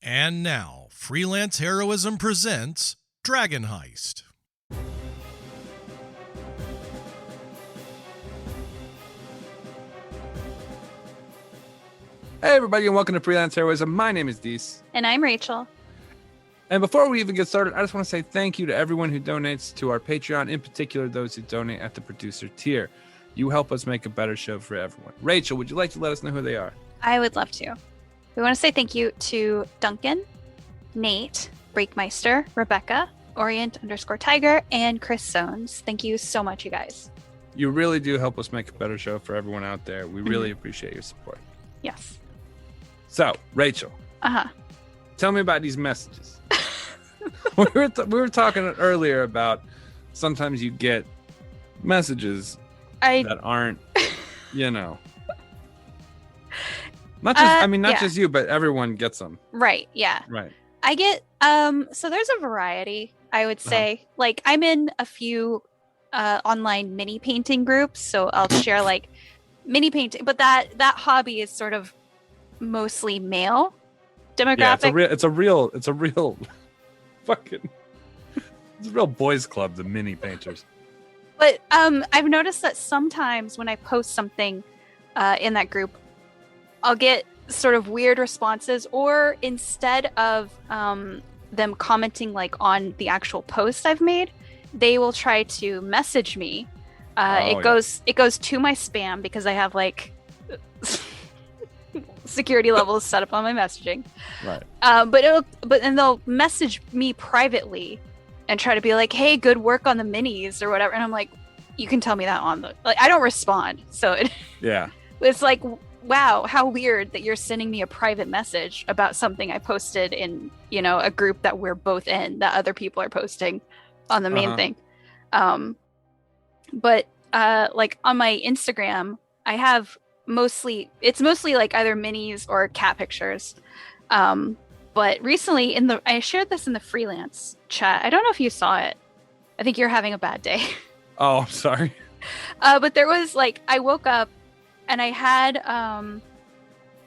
And now, Freelance Heroism presents Dragon Heist. Hey everybody, and welcome to Freelance Heroism. My name is Dees. And I'm Rachel. And before we even get started, I just want to say thank you to everyone who donates to our Patreon, in particular those who donate at the producer tier. You help us make a better show for everyone. Rachel, would you like to let us know who they are? I would love to. We want to say thank you to Duncan, Nate, Breakmeister, Rebecca, Orient_Tiger, and Chris Sones. Thank you so much, you guys. You really do help us make a better show for everyone out there. We really appreciate your support. Yes. So, Rachel. Tell me about these messages. we were talking earlier about sometimes you get messages that aren't, not just just you, but everyone gets them. Right. Yeah. Right. I get so there's a variety, I would say. Like, I'm in a few online mini painting groups, so I'll share like mini painting, but that hobby is sort of mostly male demographic. Yeah, it's a real fucking it's a real boys club, the mini painters. But I've noticed that sometimes when I post something in that group, I'll get sort of weird responses, or instead of them commenting like on the actual post I've made, they will try to message me. It goes to my spam because I have like security levels set up on my messaging. Right. But then they'll message me privately and try to be like, "Hey, good work on the minis," or whatever. And I'm like, you can tell me that on the, like, I don't respond. So it's like, wow, how weird that you're sending me a private message about something I posted in, a group that we're both in, that other people are posting on the main thing. But like on my Instagram, I have mostly like either minis or cat pictures. But recently I shared this in the freelance chat. I don't know if you saw it. I think you're having a bad day. Oh, I'm sorry. But there was like, I woke up and I had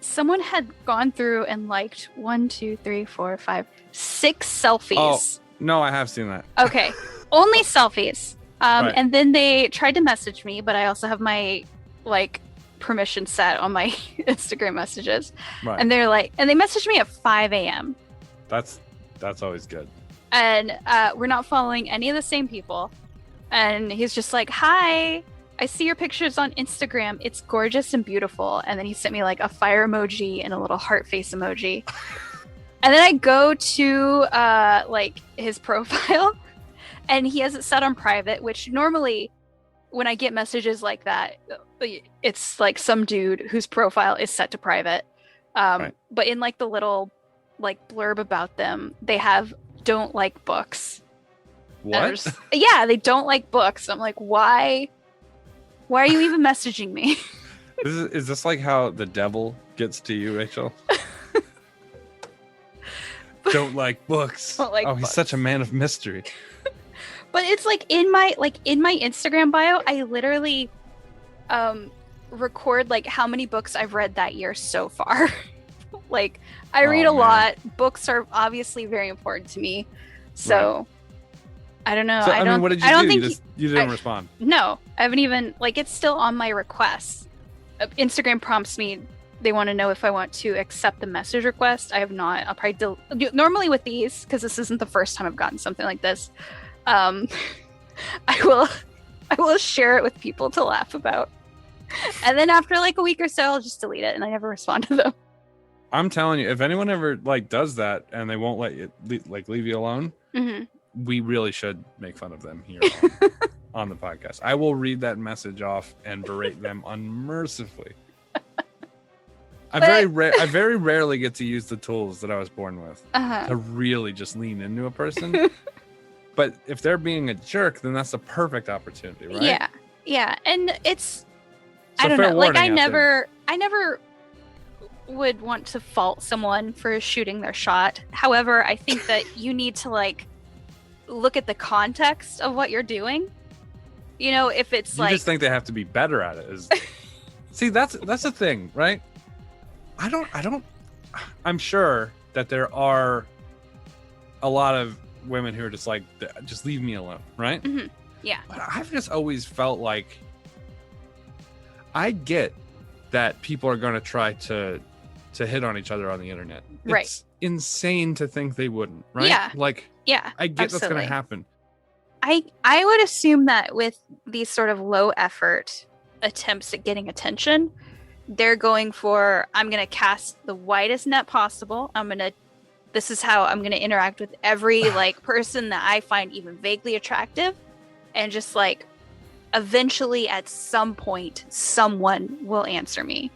someone had gone through and liked 1, 2, 3, 4, 5, 6 selfies. Oh, no, I have seen that. Okay. Only selfies. Right. And then they tried to message me, but I also have my like permission set on my Instagram messages. Right. And they're like, and they messaged me at 5 a.m. That's always good. And we're not following any of the same people. And he's just like, "Hi, I see your pictures on Instagram. It's gorgeous and beautiful." And then he sent me like a fire emoji and a little heart face emoji. And then I go to like his profile, and he has it set on private, which normally when I get messages like that, it's like some dude whose profile is set to private. Right. But in like the little like blurb about them, they have "don't like books." What? Yeah, they don't like books. I'm like, why are you even messaging me? Is this like how the devil gets to you, Rachel? Don't like books. Don't like books. He's such a man of mystery. But it's like in my Instagram bio, I literally record like how many books I've read that year so far. Like, I read a lot. Books are obviously very important to me. So right. I don't know. So, I mean, what did you do? You didn't respond? No, I haven't even, like, it's still on my requests. Instagram prompts me. They want to know if I want to accept the message request. I have not. I'll probably normally with these, because this isn't the first time I've gotten something like this. I will share it with people to laugh about. And then after like a week or so, I'll just delete it and I never respond to them. I'm telling you, if anyone ever like does that and they won't let you leave you alone, we really should make fun of them here on the podcast. I will read that message off and berate them unmercifully. I very rarely get to use the tools that I was born with to really just lean into a person. But if they're being a jerk, then that's a perfect opportunity, right? Yeah, and it's I don't know. Like I never would want to fault someone for shooting their shot. However, I think that you need to like look at the context of what you're doing. You know, if it's you just think they have to be better at it. See, that's the thing, right? I'm sure that there are a lot of women who are just like, just leave me alone, right? Mm-hmm. Yeah. But I've just always felt like I get that people are going to try to hit on each other on the internet. Right. It's insane to think they wouldn't, right? Yeah. Like, Yeah. I get absolutely. that's going to happen. I would assume that with these sort of low effort attempts at getting attention, they're going for, I'm going to cast the widest net possible. This is how I'm going to interact with every like person that I find even vaguely attractive. And just like, eventually at some point, someone will answer me.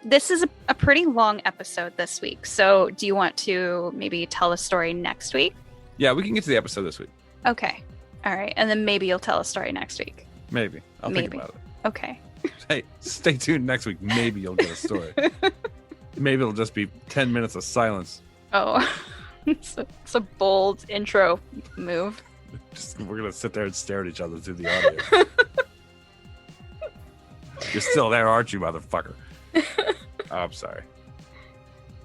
This is a pretty long episode this week. So do you want to maybe tell the story next week? Yeah, we can get to the episode this week. Okay. All right. And then maybe you'll tell a story next week. Maybe. I'll think about it. Okay. Hey, stay tuned next week. Maybe you'll get a story. Maybe it'll just be 10 minutes of silence. Oh, it's a bold intro move. We're going to sit there and stare at each other through the audio. You're still there, aren't you, motherfucker? Oh, I'm sorry.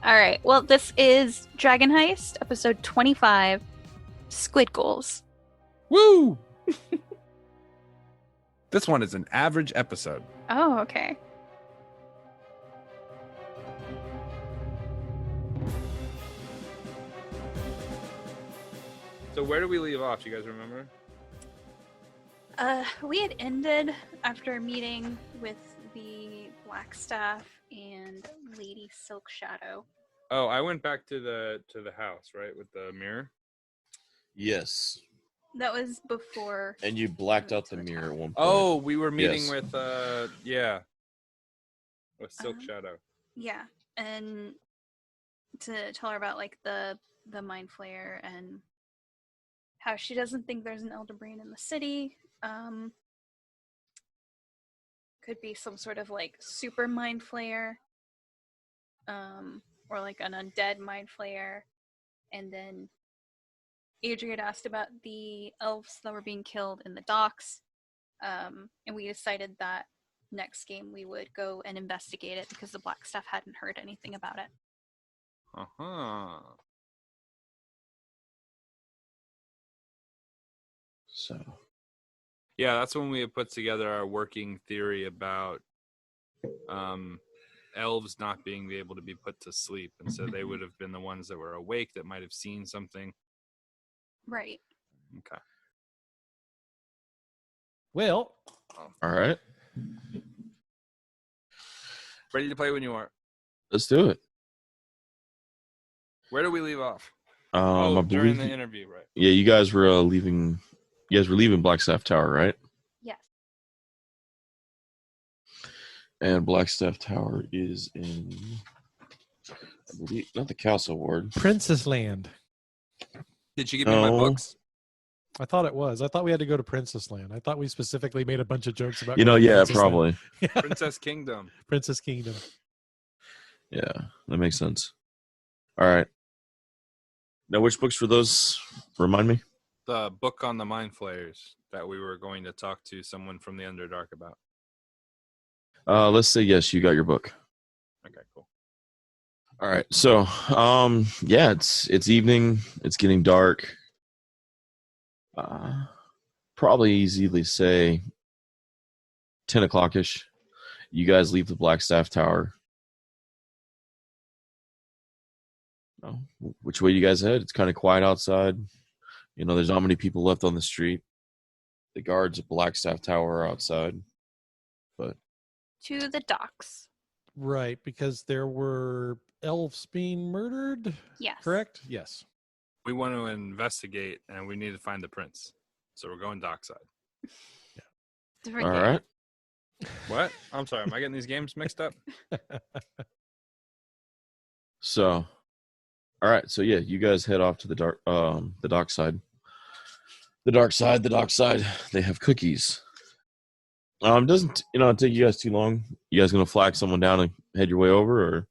All right. Well, this is Dragon Heist, episode 25, Squid Goals. Woo! This one is an average episode. Oh, okay. So where do we leave off? Do you guys remember? We had ended after a meeting with the Blackstaff and Lady Silk Shadow. Oh, I went back to the house, right, with the mirror. Yes. That was before. And you blacked out the mirror at one point. Oh, we were meeting Yes. with Silk Shadow. Yeah, and to tell her about like the mind flayer and how she doesn't think there's an elder brain in the city. Could be some sort of like super mind flayer, or like an undead mind flayer. And then Adrie had asked about the elves that were being killed in the docks, and we decided that next game we would go and investigate it because the Blackstaff hadn't heard anything about it. Uh-huh. So. Yeah, that's when we had put together our working theory about elves not being able to be put to sleep. And so they would have been the ones that were awake that might have seen something. Right. Okay. Well, All right. Ready to play when you are. Let's do it. Where do we leave off? I during believe. the interview, right? Yeah, you guys were leaving. You guys were leaving Blackstaff Tower, right? Yes. And Blackstaff Tower is in, I believe, not the Castle Ward. Princess Land. Did she give me my No. books? I thought it was. I thought we had to go to Princess Land. I thought we specifically made a bunch of jokes about. You know, going to yeah, Princess Land. probably. Yeah. Princess Kingdom. Princess Kingdom. Yeah, that makes sense. All right. Now, which books were those? Remind me. The book on the mind flayers that we were going to talk to someone from the Underdark about. Let's say yes. You got your book. Okay, cool. All right. So, yeah, it's evening. It's getting dark. Probably easily say 10 o'clock ish. You guys leave the Blackstaff Tower. Oh, which way you guys head? It's kind of quiet outside. You know, there's not many people left on the street. The guards at Blackstaff Tower are outside. But To the docks. Right, because there were elves being murdered. Yes. Correct? Yes. We want to investigate, and we need to find the prince. So we're going dockside. Different all game. right. What? I'm sorry. Am I getting these games mixed up? So, all right. So yeah, you guys head off to the dock side. The dark side. They have cookies. Doesn't take you guys too long. You guys gonna flag someone down and head your way over, or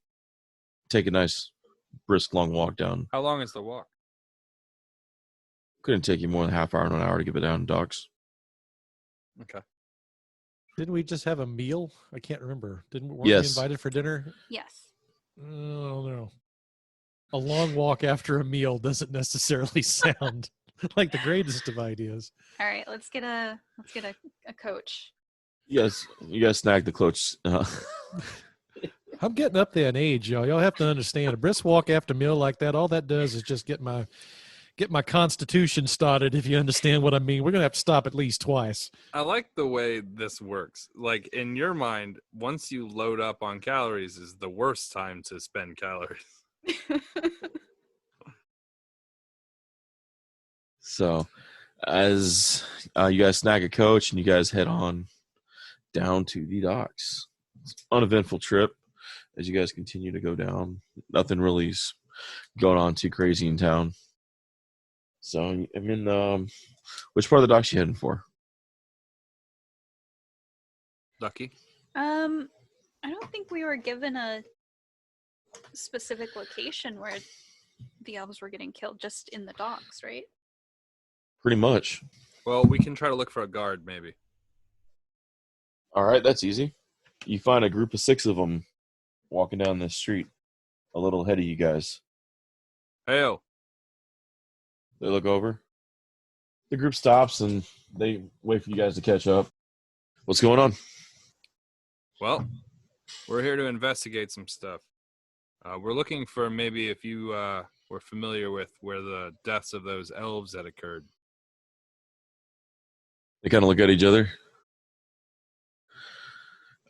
take a nice brisk long walk down? How long is the walk? Couldn't take you more than a half hour to an hour to get it down to docks. Okay. Didn't we just have a meal? I can't remember. Weren't Yes. we invited for dinner? Yes. Oh no. a long walk after a meal doesn't necessarily sound like the greatest of ideas. All right, let's get a coach. Yes, you guys snagged the coach. I'm getting up there in age, y'all. Y'all have to understand. A brisk walk after a meal like that, all that does is just get my constitution started, if you understand what I mean. We're going to have to stop at least twice. I like the way this works. Like, in your mind, once you load up on calories is the worst time to spend calories. So, as you guys snag a coach and you guys head on down to the docks. It's an uneventful trip as you guys continue to go down. Nothing really is going on too crazy in town. So, I mean, which part of the docks you heading for? Ducky? I don't think we were given a specific location where the elves were getting killed, just in the docks, right? Pretty much. Well, we can try to look for a guard, maybe. All right, that's easy. You find a group of 6 of them walking down this street, a little ahead of you guys. Hey-o. They look over. The group stops and they wait for you guys to catch up. What's going on? Well, we're here to investigate some stuff. We're looking for maybe if you were familiar with where the deaths of those elves had occurred. They kind of look at each other.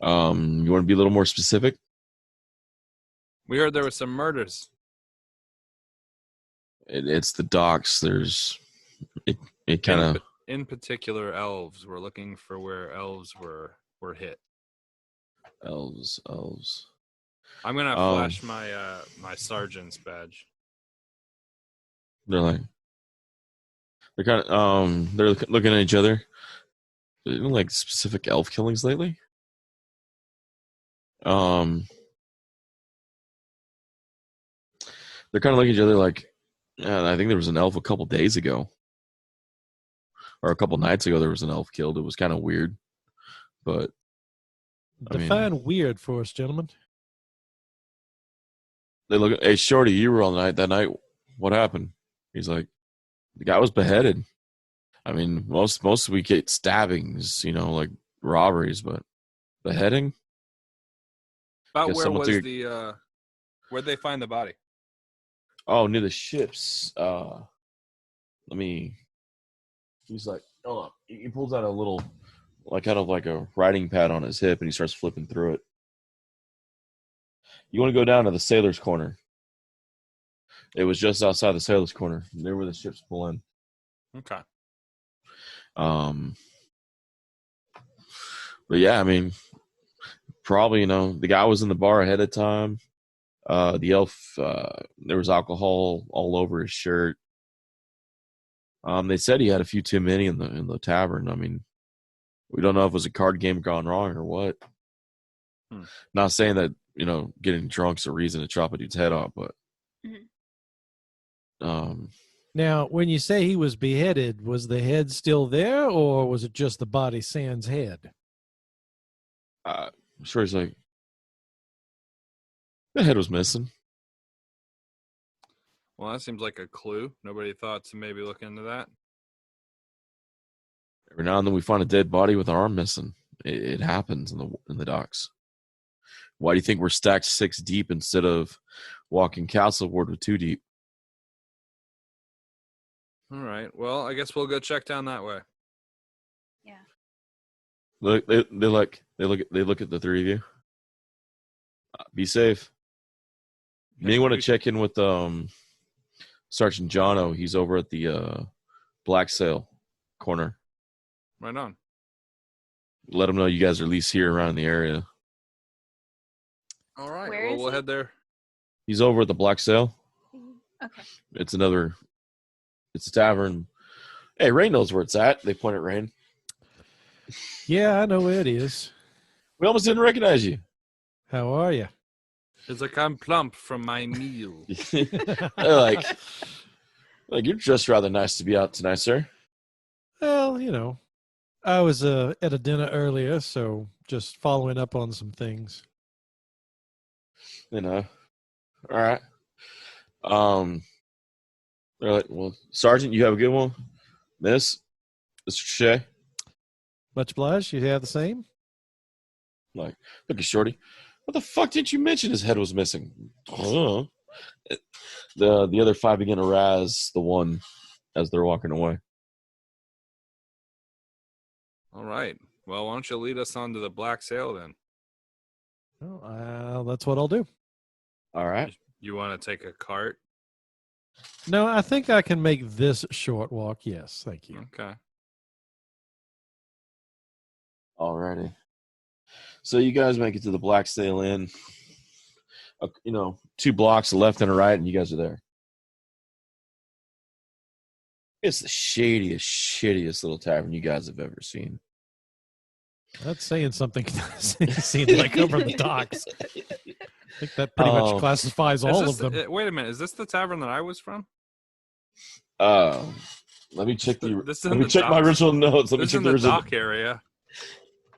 You want to be a little more specific? We heard there were some murders. It's the docks. There's it kind of In particular, elves. We're looking for where elves were hit. elves. I'm gonna flash my my sergeant's badge. They're kind of they're looking at each other. Like specific elf killings lately. They're kind of looking at each other like, yeah, I think there was an elf a couple days ago. Or a couple nights ago there was an elf killed. It was kind of weird. But Define weird for us, gentlemen. they look at, hey, Shorty, you were on that night. What happened? He's like, the guy was beheaded. I mean, most we get stabbings, like robberies, but beheading? About Guess where someone was took the where'd they find the body? Oh, near the ships. He's like, hold on. He pulls out a little, kind of like a writing pad on his hip, and he starts flipping through it. You want to go down to the sailor's corner. It was just outside the sailor's corner. There where the ships pull in. Okay. But yeah, I mean, probably, the guy was in the bar ahead of time. The elf, there was alcohol all over his shirt. They said he had a few too many in the tavern. I mean, we don't know if it was a card game gone wrong or what. Not saying that, getting drunk's a reason to chop a dude's head off, but Now, when you say he was beheaded, was the head still there, or was it just the body sans head? I'm sure he's like, the head was missing. Well, that seems like a clue. Nobody thought to maybe look into that. Every now and then we find a dead body with an arm missing. It happens in the docks. Why do you think we're stacked 6 deep instead of walking Castleward with 2 deep? All right. Well, I guess we'll go check down that way. Yeah. Look, they look at the 3 of you. Be safe. You may want to check in with Sergeant Jono. He's over at the Black Sail corner. Right on. Let him know you guys are at least here around the area. All right. Where Well, is we'll he? head there. He's over at the Black Sail. Okay. It's a tavern. Hey, Rain knows where it's at. They point at Rain. Yeah, I know where it is. We almost didn't recognize you. How are you? It's like I'm plump from my meal. like you're just rather nice to be out tonight, sir. Well, I was at a dinner earlier, so just following up on some things. All right. They're like, well, Sergeant, you have a good one. Miss, Mr. Shea. Much obliged. You have the same. Like, look at Shorty. What the fuck didn't you mention his head was missing? The other 5 begin to razz the one as they're walking away. All right. Well, why don't you lead us on to the Black Sail then? Well, that's what I'll do. All right. You want to take a cart? No, I think I can make this short walk. Yes, thank you. Okay. Alrighty. So you guys make it to the Black Sail Inn. 2 blocks left and a right, and you guys are there. It's the shadiest, shittiest little tavern you guys have ever seen. That's saying something. Seeing like over the docks. I think that pretty much classifies all of them. Wait a minute. Is this the tavern that I was from? Let me check my original notes. Let me This check is in the the original. dock area.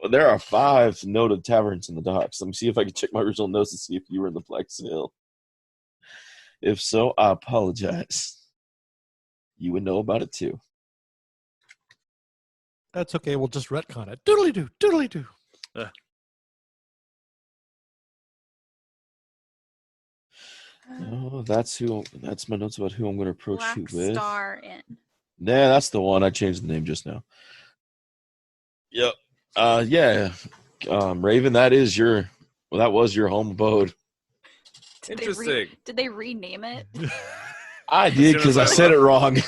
Well, there are 5 noted taverns in the docks. Let me see if I can check my original notes and see if you were in the Black Sail. If so, I apologize. You would know about it too. That's okay. We'll just retcon it. Doodly-doo, doodly-doo. Oh, that's my notes about who I'm going to approach Black you with. Star Inn. Nah, that's the one. I changed the name just now. Yep. Yeah. Raven, that was your home abode. Interesting. Did they rename it? I did because I said it wrong.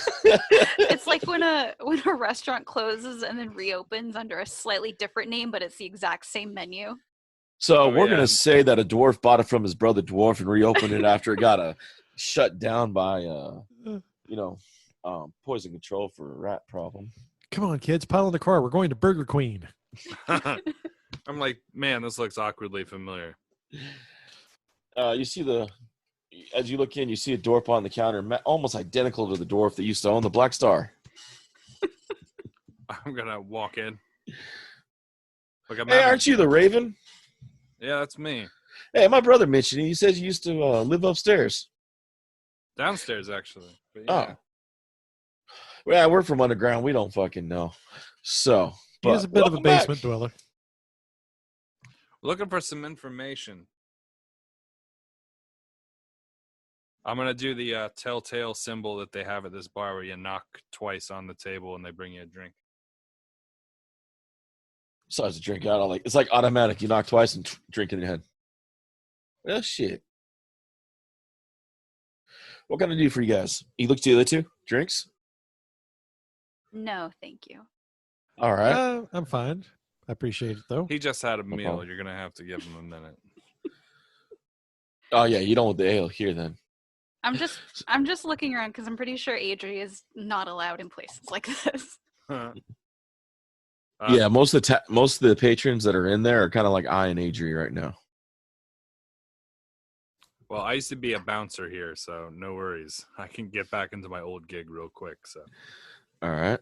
It's like when a restaurant closes and then reopens under a slightly different name, but it's the exact same menu. So we're going to say that a dwarf bought it from his brother dwarf and reopened it after it got shut down by, poison control for a rat problem. Come on, kids. Pile in the car. We're going to Burger Queen. I'm like, man, this looks awkwardly familiar. You see as you look in, you see a dwarf on the counter, almost identical to the dwarf that used to own the Black Star. I'm going to walk in. Look, Hey, aren't you the Raven? Yeah, that's me. Hey, my brother mentioned you. He says you used to live upstairs. Downstairs, actually. But yeah. Oh. Well, we're from underground. We don't fucking know. So, He is a bit of a basement dweller. Looking for some information. I'm going to do the telltale symbol that they have at this bar where you knock twice on the table and they bring you a drink. Besides a drink out, it's like automatic. You knock twice and drink in your head. Well, shit. What can I do for you guys? You look to the other 2? Drinks? No, thank you. All right. I'm fine. I appreciate it, though. He just had a meal. problem. You're going to have to give him a minute. Oh, yeah. You don't want the ale here, then. I'm just looking around because I'm pretty sure Adrie is not allowed in places like this. Yeah, most of the patrons that are in there are kind of like I and Adrie right now. Well, I used to be a bouncer here, so no worries. I can get back into my old gig real quick. So, all right.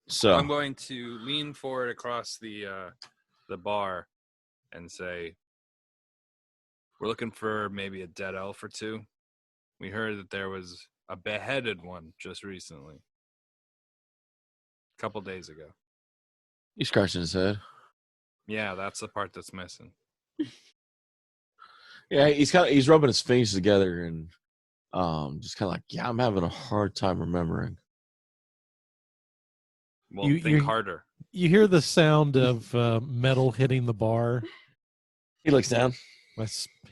So I'm going to lean forward across the bar and say, "We're looking for maybe a dead elf or 2. We heard that there was a beheaded one just recently, a couple days ago." he's scratching his head. Yeah, that's the part that's missing. Yeah, he's rubbing his fingers together and just kind of like, yeah, I'm having a hard time remembering. Well, think harder. You hear the sound of metal hitting the bar. He looks down. My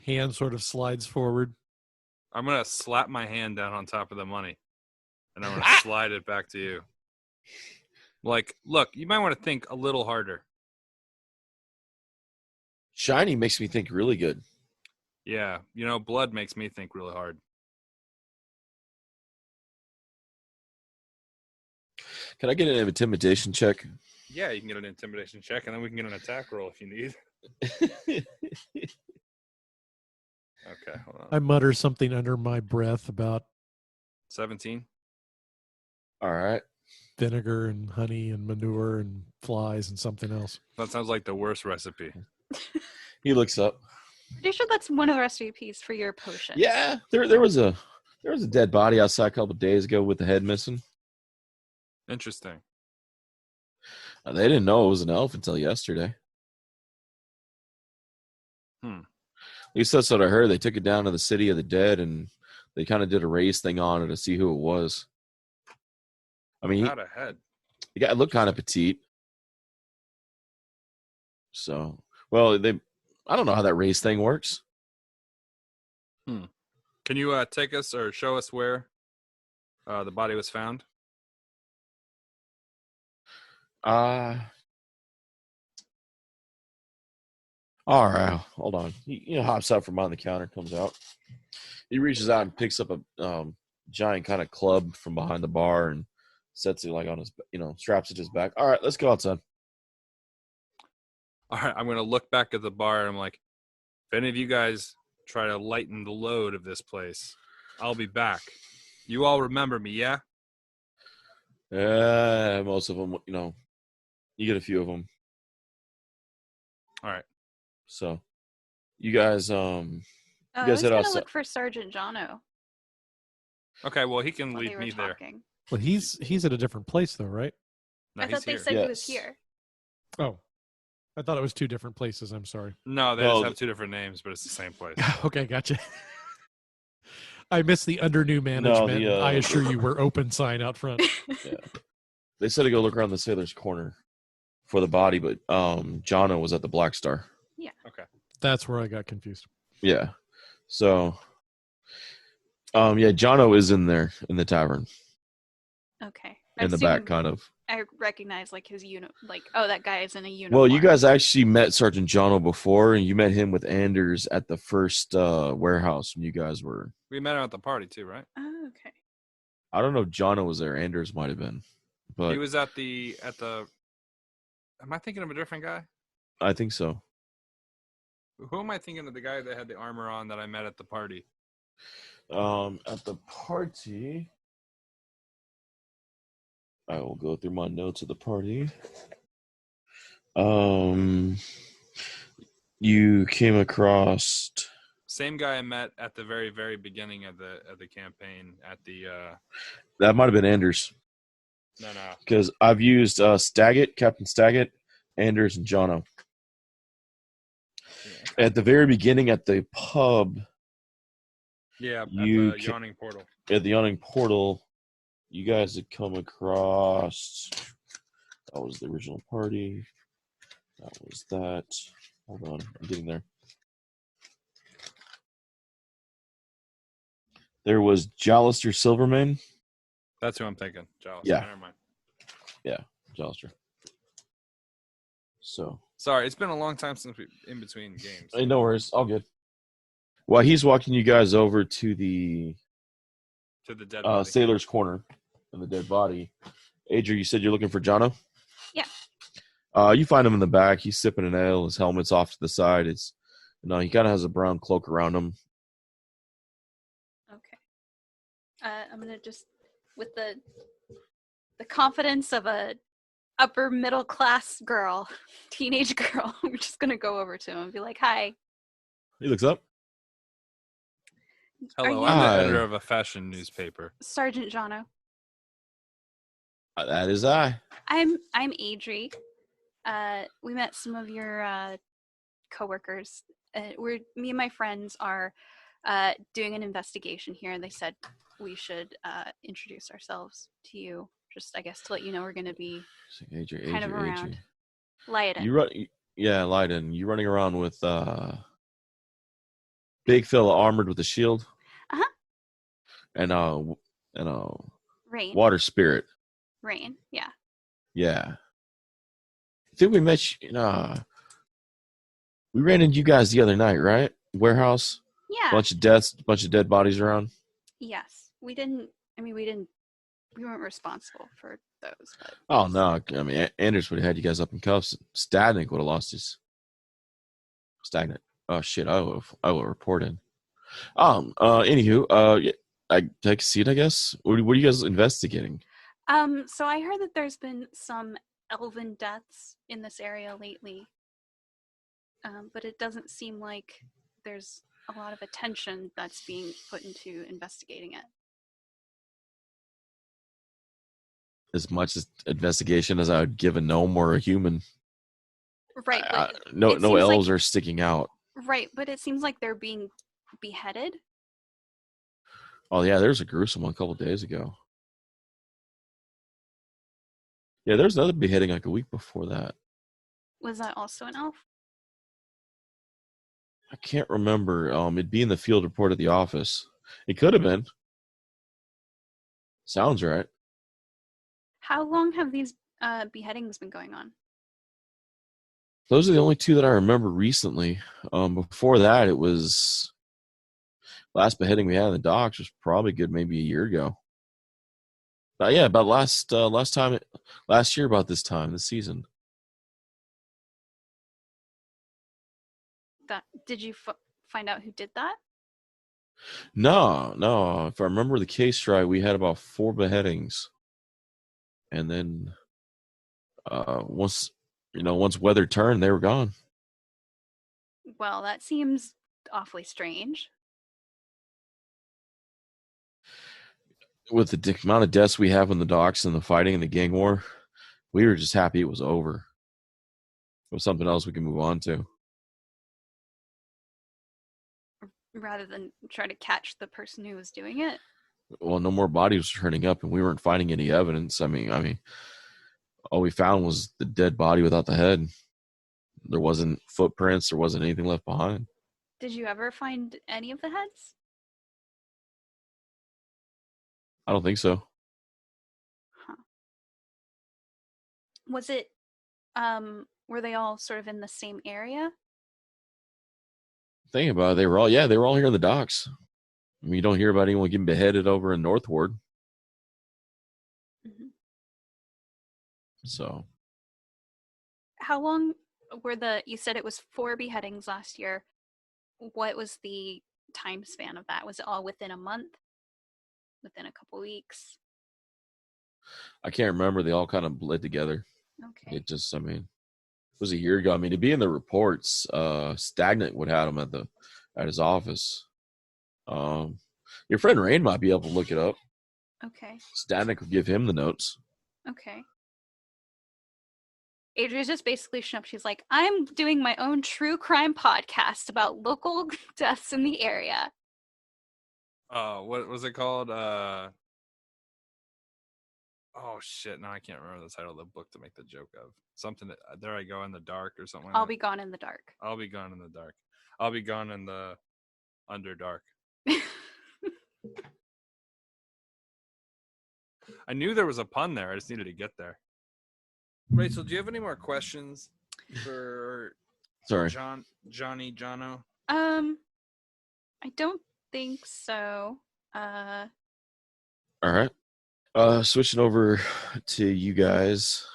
hand sort of slides forward. I'm going to slap my hand down on top of the money, and I'm going to slide it back to you. Like, look, you might want to think a little harder. Shiny makes me think really good. Yeah, blood makes me think really hard. Can I get an intimidation check? Yeah, you can get an intimidation check, and then we can get an attack roll if you need. Okay, hold on. I mutter something under my breath about 17. All right. vinegar and honey and manure and flies and something else. That sounds like the worst recipe. He looks up. Pretty sure that's one of the recipes for your potion. Yeah, there was a There was a dead body outside a couple of days ago with the head missing. Interesting. They didn't know it was an elf until yesterday. At least that's what I heard. They took it down to the city of the dead, and they kind of did a race thing on it to see who it was. I mean, Not a head. the guy looked kind of petite. So, well, I don't know how that race thing works. Can you take us or show us where the body was found? All right, hold on. He hops up from on the counter, comes out. He reaches out and picks up a giant kind of club from behind the bar and sets it like on his, straps it to his back. All right, let's go outside. All right, I'm going to look back at the bar and I'm like, if any of you guys try to lighten the load of this place, I'll be back. You all remember me, yeah? Yeah, most of them, you get a few of them. All right. So, you guys, I guys was head gonna outside. look for Sergeant Jono Okay, well, he can while they lead were me there. talking. Well, he's at a different place though, right? No, I he's thought they here. said he was Yes. here. Oh, I thought it was two different places. I'm sorry. No, they No, just have two different names, but it's the same place. Okay, gotcha. I missed the under new management. I assure you, we're open sign out front. Yeah. They said to go look around the Sailor's Corner for the body, but Jono was at the Black Star. Yeah. Okay. That's where I got confused. Yeah. So, Jono is in there in the tavern Okay. in the back, kind of. I recognize like his that guy is in a uniform. Well, you guys actually met Sergeant Jono before, and you met him with Anders at the first warehouse when you guys were. We met him at the party too, right? Oh, okay. I don't know if Jono was there. Anders might have been, but He was at the. Am I thinking of a different guy? I think so. Who am I thinking of? The guy that had the armor on that I met at the party. At the party, I will go through my notes of the party. You came across. Same guy I met at the very, very beginning of the campaign at the. That might have been Anders. No. Because I've used Staggett, Captain Staggett, Anders, and Jono. Yeah. At the very beginning at the pub. Yeah, at You the Yawning Portal. At the Yawning Portal, you guys had come across. That was the original party. That was that. Hold on, I'm getting there. There was Jalister Silverman. That's who I'm thinking. Giles. Yeah. Never mind. Yeah, Jalister. So. Sorry, it's been a long time since we in between games. Hey, no worries. All good. Well, he's walking you guys over to the To the dead body. Sailor's Corner and the dead body. Adrie, you said you're looking for Jono? Yeah. You find him in the back. He's sipping an ale. His helmet's off to the side. He kind of has a brown cloak around him. Okay. I'm gonna just with the confidence of a upper middle class girl, teenage girl. I'm just gonna go over to him and be like, "Hi." He looks up. Hello, Are I'm you the Hi. editor of a fashion newspaper. Sergeant Jono? That is I. I'm Adrie. We met some of your coworkers. Me and my friends are doing an investigation here, and they said we should introduce ourselves to you. Just, I guess, to let you know we're going to be Adrie, kind of around. Laiden. Leiden. You running around with big fella armored with a shield. Uh-huh. And Rain. water spirit. Rain. Yeah. Yeah. I think we met we ran into you guys the other night, right? Warehouse. Yeah. Bunch of dead bodies around. Yes. We weren't responsible for those. But Oh no! I mean, Anders would have had you guys up in cuffs. Stagnant would have lost his. Stagnant. Oh shit! I will report in. Anywho, I take a seat. I guess. What are you guys investigating? So I heard that there's been some elven deaths in this area lately. But it doesn't seem like there's a lot of attention that's being put into investigating it. As much as investigation as I would give a gnome or a human. Right, but no elves like, are sticking out. Right, but it seems like they're being beheaded. Oh yeah, there's a gruesome one a couple days ago. Yeah, there's another beheading like a week before that. Was that also an elf? I can't remember. It'd be in the field report at the office. It could have been. Sounds right. How long have these beheadings been going on? Those are the only two that I remember recently. Before that, it was last beheading we had in the docks was probably good, maybe a year ago. But yeah, about last year about this time this season. Did you find out who did that? No. If I remember the case right, we had about 4 beheadings, and then once weather turned, they were gone. Well, that seems awfully strange. With the amount of deaths we have in the docks and the fighting and the gang war, we were just happy it was over. It was something else we can move on to. Rather than try to catch the person who was doing it? Well, no more bodies were turning up, and we weren't finding any evidence. I mean, all we found was the dead body without the head. There wasn't footprints. There wasn't anything left behind. Did you ever find any of the heads? I don't think so. Huh. Was it, were they all sort of in the same area? Think about it, they were all here in the docks. I mean, you don't hear about anyone getting beheaded over in North Ward. Mm-hmm. So. How long you said it was 4 beheadings last year. What was the time span of that? Was it all within a month? Within a couple weeks? I can't remember. They all kind of bled together. Okay. It was a year ago. I mean, to be in the reports, Stagnant would have him at his office. Your friend Rain might be able to look it up. Okay. Stagnant could give him the notes. Okay. Adrie's just basically shown up. She's like, I'm doing my own true crime podcast about local deaths in the area. What was it called? Oh shit! No, I can't remember the title of the book to make the joke of. Something that There I Go in the Dark or something. I'll be gone in the dark. I'll be gone in the dark. I'll be gone in the underdark. I knew there was a pun there. I just needed to get there. Rachel, do you have any more questions for Johnny Jono? I don't think so. All right. Switching over to you guys.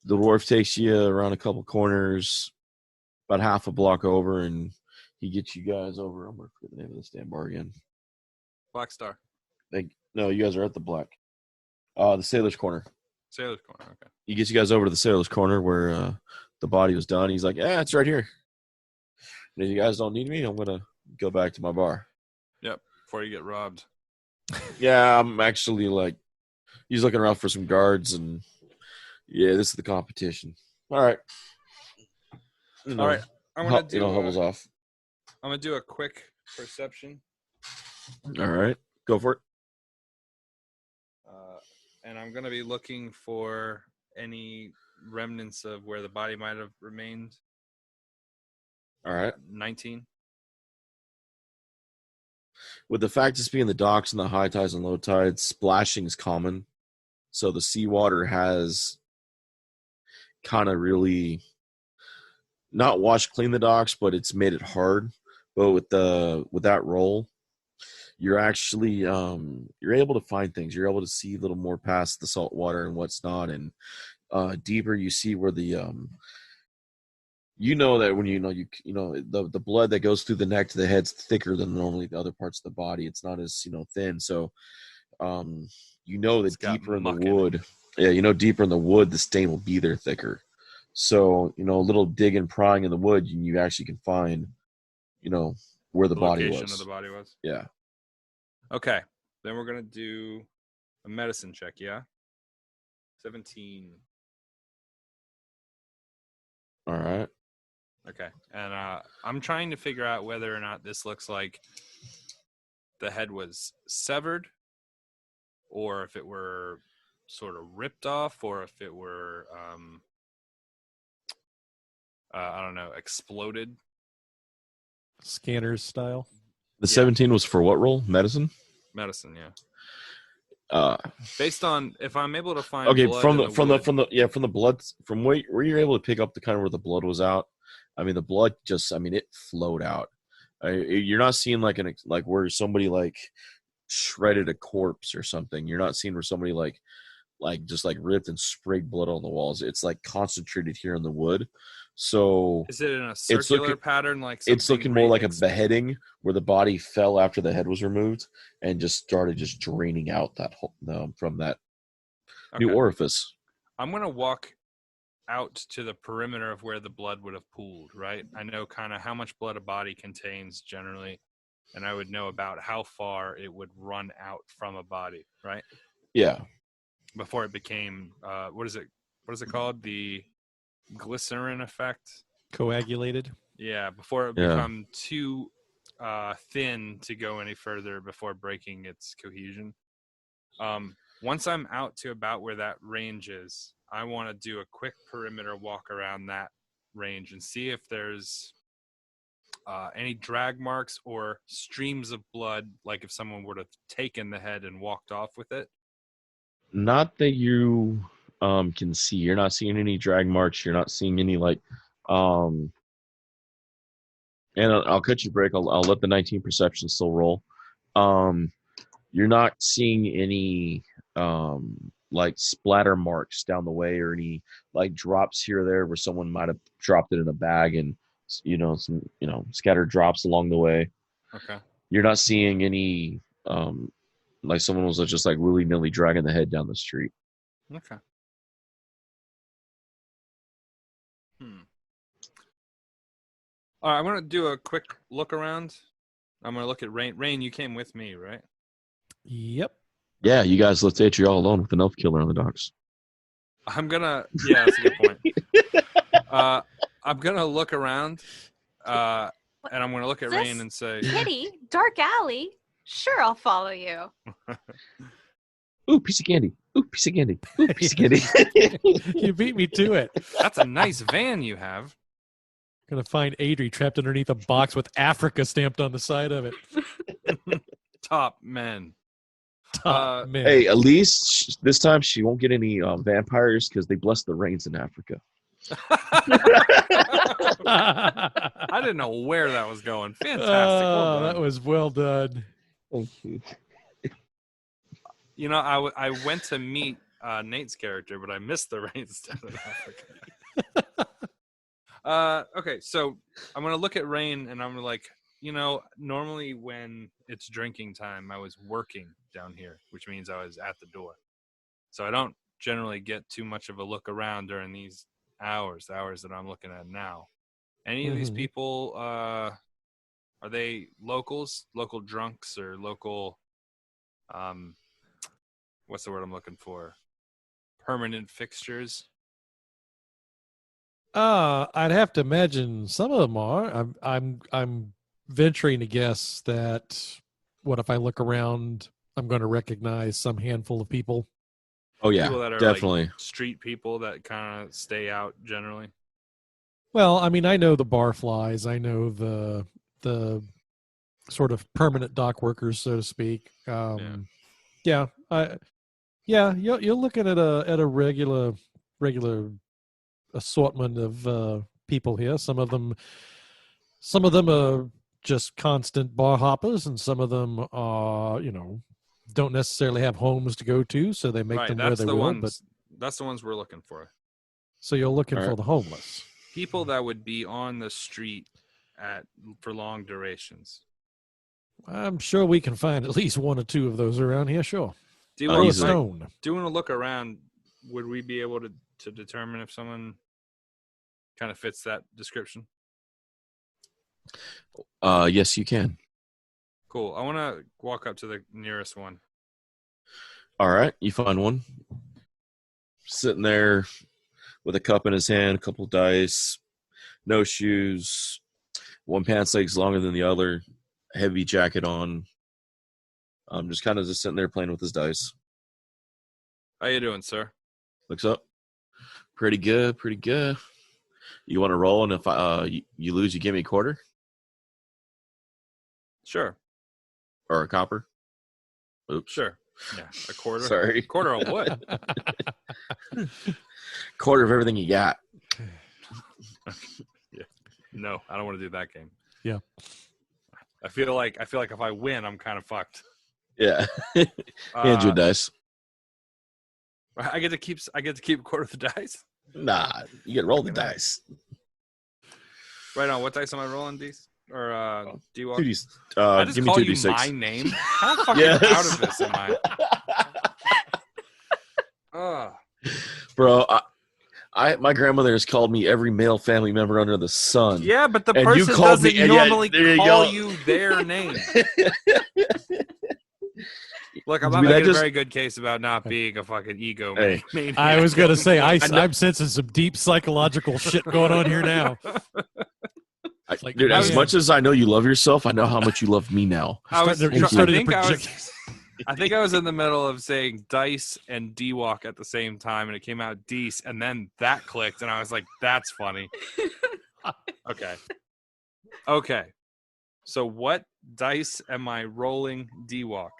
The dwarf takes you around a couple corners, about half a block over, and he gets you guys over. I'm going to forget the name of this damn bar again. Black Star. No, you guys are at the Black. The Sailor's Corner. Sailor's Corner, okay. He gets you guys over to the Sailor's Corner where the body was done. He's like, yeah, it's right here. And if you guys don't need me, I'm going to go back to my bar. Yep, before you get robbed. Yeah, I'm actually he's looking around for some guards, and yeah, this is the competition. All right. All right. I'm going to do Hubble's off. I'm going to do a quick perception. All right. Go for it. And I'm going to be looking for any remnants of where the body might have remained. All right. 19. With the fact it's being the docks and the high tides and low tides, splashing is common. So the seawater has kind of really not washed clean the docks, but it's made it hard. But with that roll, you're actually you're able to find things. You're able to see a little more past the salt water and what's not, and deeper you see where the that when the blood that goes through the neck to the head's thicker than normally the other parts of the body. It's not as thin. So that deeper in the wood, deeper in the wood, the stain will be there thicker. So a little digging, prying in the wood, you actually can find where the The body location was. of the body was. Yeah. Okay. Then we're gonna do a medicine check. Yeah. 17. All right. Okay. And I'm trying to figure out whether or not this looks like the head was severed, or if it were sort of ripped off, or if it were I don't know, exploded. Scanners style. The Yeah. 17 was for what role? Medicine? Medicine, yeah. Uh, Based on if I'm able to find okay, blood from in the blood, from where you're able to pick up the kind of where the blood was out. I mean, the blood it flowed out. You're not seeing like where somebody like shredded a corpse or something. You're not seeing where somebody like just like ripped and sprayed blood on the walls. It's like concentrated here in the wood. So is it in a circular pattern? Like it's looking more like a beheading where the body fell after the head was removed and just started just draining out that whole from that new orifice. I'm gonna walk out to the perimeter of where the blood would have pooled. Right, I know kind of how much blood a body contains generally, and I would know about how far it would run out from a body. Right. Yeah. Before it became what is it called, the glycerin effect? Coagulated. Yeah, before it become too thin to go any further before breaking its cohesion. Once I'm out to about where that range is, I want to do a quick perimeter walk around that range and see if there's any drag marks or streams of blood, like if someone would have taken the head and walked off with it. Not that you can see. You're not seeing any drag marks. You're not seeing any and I'll cut you a break. I'll let the 19 perception still roll. You're not seeing any like splatter marks down the way or any like drops here or there where someone might have dropped it in a bag and some scattered drops along the way. Okay. You're not seeing any like someone was just like willy-nilly dragging the head down the street. Okay. All right, I'm going to do a quick look around. I'm going to look at Rain. Rain, you came with me, right? Yep. Yeah, you guys left Adrie all alone with an elf killer on the docks. I'm going to... Yeah, that's a good point. I'm going to look around, and I'm going to look at Rain and say... Kitty, dark alley. Sure, I'll follow you. Ooh, piece of candy. Ooh, piece of candy. Ooh, piece of candy. You beat me to it. That's a nice van you have. Gonna find Adrie trapped underneath a box with Africa stamped on the side of it. Top men. Top man. Hey, at least this time she won't get any vampires because they bless the rains in Africa. I didn't know where that was going. Fantastic. Well done. That was well done. Thank you. You know, I went to meet Nate's character, but I missed the rains down in Africa. Okay, so I'm going to look at Rain, and I'm like, normally when it's drinking time, I was working down here, which means I was at the door. So I don't generally get too much of a look around during these hours that I'm looking at now. Any of these people, are they locals, local drunks, or local, what's the word I'm looking for? Permanent fixtures? I'd have to imagine some of them are. I'm venturing to guess that if I look around, I'm going to recognize some handful of people. Oh yeah, People that are definitely like street people that kind of stay out generally. Well, I mean, I know the barflies. I know the sort of permanent dock workers, so to speak. You're looking at a regular assortment of people here. Some of them are just constant bar hoppers, and some of them are, don't necessarily have homes to go to, so they make them where they will. But that's the ones we're looking for. So you're looking for the homeless people that would be on the street for long durations. I'm sure we can find at least one or two of those around here. Sure. Doing a look around, would we be able to determine if someone kind of fits that description? Yes, you can. Cool. I want to walk up to the nearest one. All right, you find one sitting there with a cup in his hand, a couple dice, no shoes, one pants leg's longer than the other, heavy jacket on. Just kind of just sitting there playing with his dice. How you doing, sir? Looks up. Pretty good, pretty good. You want to roll, and if you lose, you give me a quarter Sure. or a copper. Oops. Sure. Yeah, a quarter. Sorry. A quarter of what? Quarter of everything you got. Yeah. No, I don't want to do that game. Yeah. I feel like if I win, I'm kind of fucked. Yeah. Hand you a dice. I get to keep a quarter of the dice. Nah, you get to roll the dice. Right on. What dice am I rolling? These or D-Walk? 2D, I just give me call 2D6. you my name. How fucking Yes. out of this am I? Ugh. Bro, my grandmother has called me every male family member under the sun. Yeah, but the And you person called doesn't me- yeah, normally there you call go. you their name. Look, I'm I not mean, that making a just- very good case about not being a fucking ego Hey. maniac. I was gonna say know. I'm sensing some deep psychological shit going on here now. Like, Dude, as yeah. much as I know you love yourself, I know how much you love me now. I was. You're Thank you. starting to project. I think I was in the middle of saying dice and D-Walk at the same time, and it came out Deece, and then that clicked, and I was like, "That's funny." Okay. So what dice am I rolling D-Walk?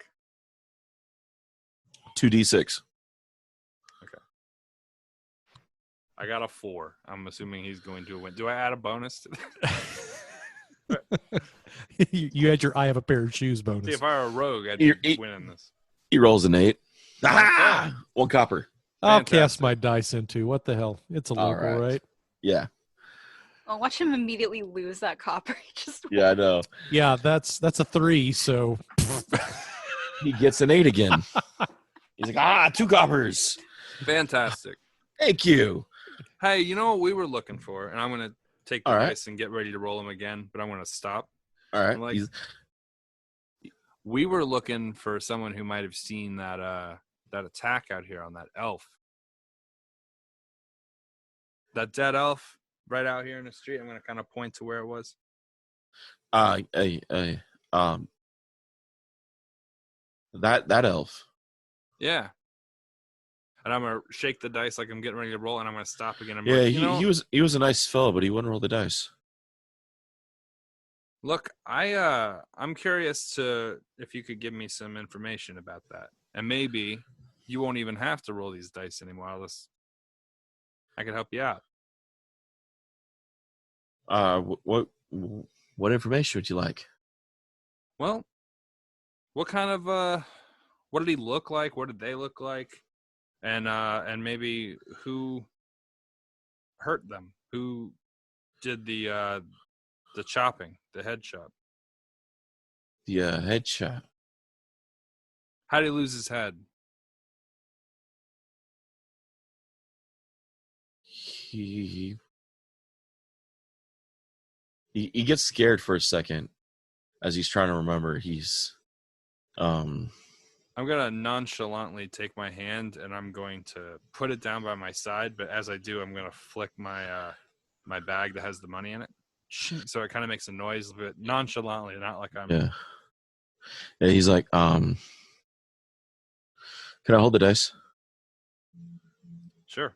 2D6. I got a 4. I'm assuming he's going to win. Do I add a bonus to that? You had your "I have a pair of shoes" bonus. See, if I were a rogue, I'd You're- win in this. He rolls an 8. Ah! One copper. I'll Fantastic. cast my dice into what the hell? It's a All local, right. right? Yeah. I'll watch him immediately lose that copper. He just Yeah, I know. Yeah, that's a 3. So He gets an 8 again. He's like, 2 coppers. Fantastic. Thank you. Hey, you know what we were looking for? And I'm going to take the All right. dice and get ready to roll them again, but I'm going to stop. All right. Like- We were looking for someone who might have seen that attack out here on that elf. That dead elf right out here in the street. I'm going to kind of point to where it was. That elf. Yeah. And I'm going to shake the dice like I'm getting ready to roll, and I'm going to stop again. I'm Yeah, like, you know, he was a nice fellow, but he wouldn't roll the dice. look, I'm curious if you could give me some information about that. And maybe you won't even have to roll these dice anymore. I could help you out. What information would you like? Well, what kind of what did he look like? What did they look like? And maybe who hurt them? Who did the chopping, the head chop? The headshot. How did he lose his head? He gets scared for a second as he's trying to remember. He's I'm gonna nonchalantly take my hand and I'm going to put it down by my side. But as I do, I'm gonna flick my my bag that has the money in it, so it kind of makes a noise, but nonchalantly, not like I'm. yeah. He's like, can I hold the dice? Sure.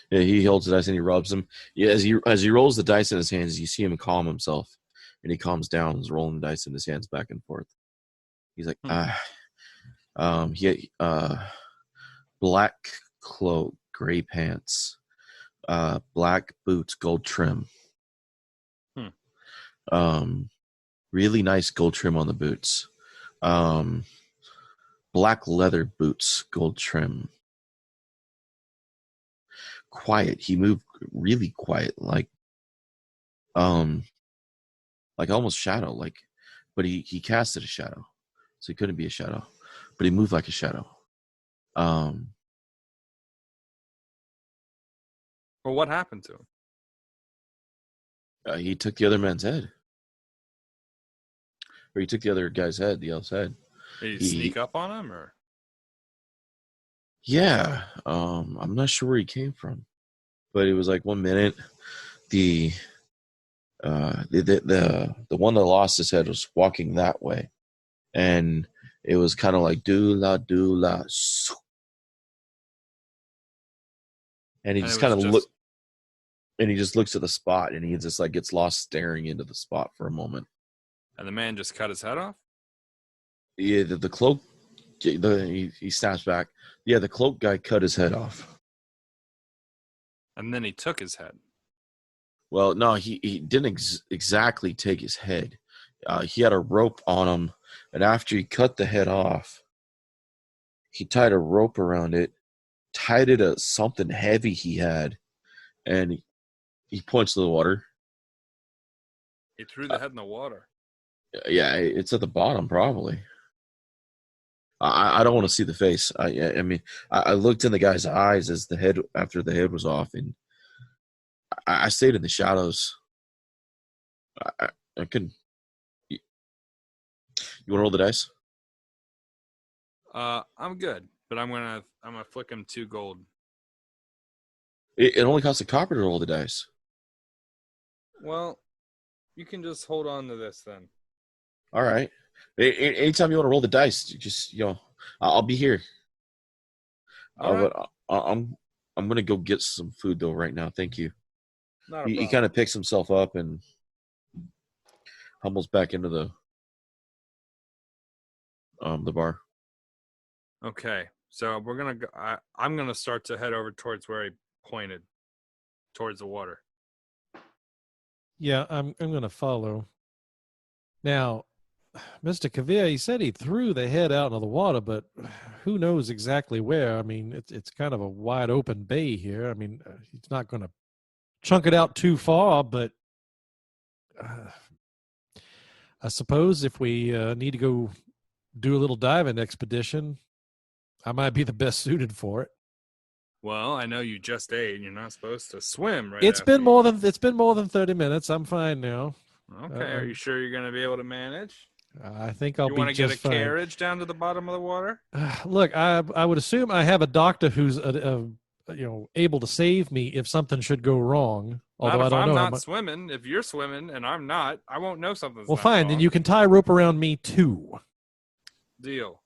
Yeah, he holds the dice and he rubs them. Yeah, as he rolls the dice in his hands, you see him calm himself, and he calms down. He's rolling the dice in his hands back and forth. He's like, black cloak, gray pants, black boots, gold trim. Really nice gold trim on the boots. Black leather boots, gold trim. Quiet. He moved really quiet, like almost shadow, like, but he casted a shadow, so he couldn't be a shadow, but he moved like a shadow. Well, what happened to him? He took the other man's head. or he took the other guy's head, the elf's head. Did you sneak up on him, or? Yeah, I'm not sure where he came from, but it was like 1 minute the one that lost his head was walking that way, and it was kind of like do la, and he just kind of look, and he just looks at the spot, and he just like gets lost staring into the spot for a moment. And the man just cut his head off? Yeah, the cloak, he snaps back. Yeah, the cloak guy cut his head off. And then he took his head. Well, no, he didn't exactly take his head. He had a rope on him, and after he cut the head off, he tied a rope around it, tied it to something heavy he had, and he points to the water. He threw the head in the water. Yeah, it's at the bottom, probably. I don't want to see the face. I mean, I looked in the guy's eyes as the head, after the head was off, and I stayed in the shadows. I couldn't. You want to roll the dice? I'm good, but I'm gonna flick him 2 gold. It only costs a copper to roll the dice. Well, you can just hold on to this then. All right. Anytime you want to roll the dice, just I'll be here. All right. I'm gonna go get some food though right now. Thank you. Not a He problem. kind of picks himself up and humbles back into the bar. Okay, so we're gonna go. I'm gonna start to head over towards where he pointed, towards the water. Yeah, I'm going to follow. Now, Mr. Kavir, he said he threw the head out into the water, but who knows exactly where? I mean, it's kind of a wide open bay here. I mean, he's not going to chunk it out too far, but I suppose if we need to go do a little diving expedition, I might be the best suited for it. Well, I know you just ate. You're not supposed to swim, right? It's been more than 30 minutes. I'm fine now. Okay, are you sure you're going to be able to manage? I think I'll You be want to get a just fine. carriage down to the bottom of the water? Look, I would assume I have a doctor who's able to save me if something should go wrong. Although Not if I don't I'm know. not swimming. If you're swimming and I'm not, I won't know something's Well, not fine. wrong. Then you can tie a rope around me too. Deal.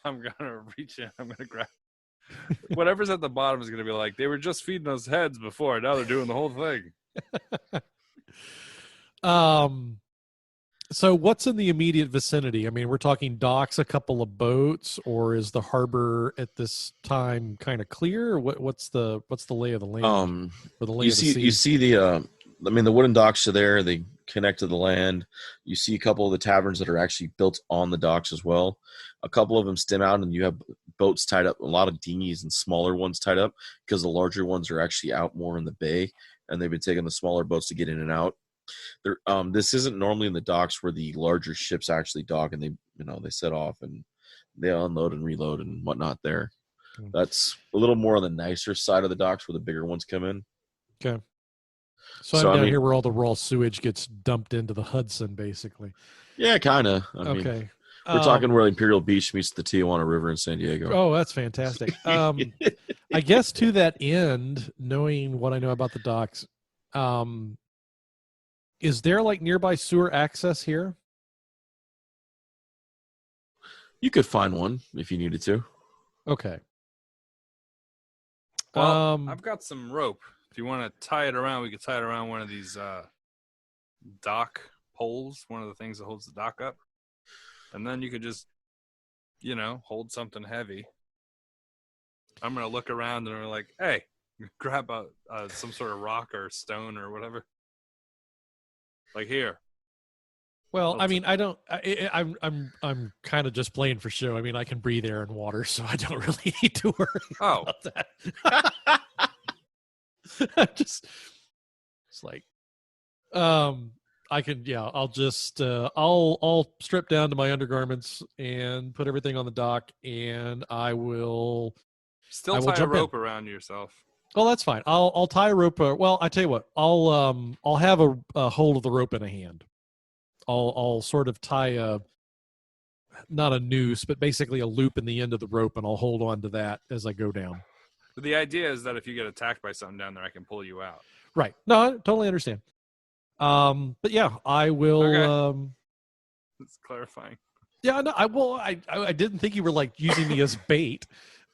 I'm gonna reach in. I'm gonna grab whatever's at the bottom is gonna be like, they were just feeding us heads before. Now they're doing the whole thing. So what's in the immediate vicinity? I mean, we're talking docks, a couple of boats, or is the harbor at this time kind of clear? Or what's the lay of the land? Or the lay You of the sea? see the wooden docks are there. They connect to the land. You see a couple of the taverns that are actually built on the docks as well. A couple of them stem out, and you have boats tied up. A lot of dinghies and smaller ones tied up because the larger ones are actually out more in the bay, and they've been taking the smaller boats to get in and out. This isn't normally in the docks where the larger ships actually dock, and they set off and they unload and reload and whatnot there. That's a little more on the nicer side of the docks where the bigger ones come in. Okay. So I'm down here where all the raw sewage gets dumped into the Hudson, basically. Yeah, kind of. Okay. We're talking where Imperial Beach meets the Tijuana River in San Diego. Oh, that's fantastic. I guess to that end, knowing what I know about the docks, is there like nearby sewer access here? You could find one if you needed to. Okay. Well, I've got some rope. If you want to tie it around, we could tie it around one of these dock poles, one of the things that holds the dock up. And then you could just, hold something heavy. I'm going to look around and we're like, hey, grab some sort of rock or stone or whatever. Like here. Well, I mean, I'm kind of just playing for show. I mean, I can breathe air and water, so I don't really need to worry about that. It's like, I can, I'll just, I'll strip down to my undergarments and put everything on the dock, and I will still tie a rope around yourself. Oh, that's fine. I'll tie a rope. Well, I tell you what, I'll have a hold of the rope in a hand. I'll sort of tie not a noose, but basically a loop in the end of the rope, and I'll hold on to that as I go down. But the idea is that if you get attacked by something down there, I can pull you out. Right. No, I totally understand. But yeah, I will. Okay. It's clarifying. Yeah, no, I will. I didn't think you were like using me as bait.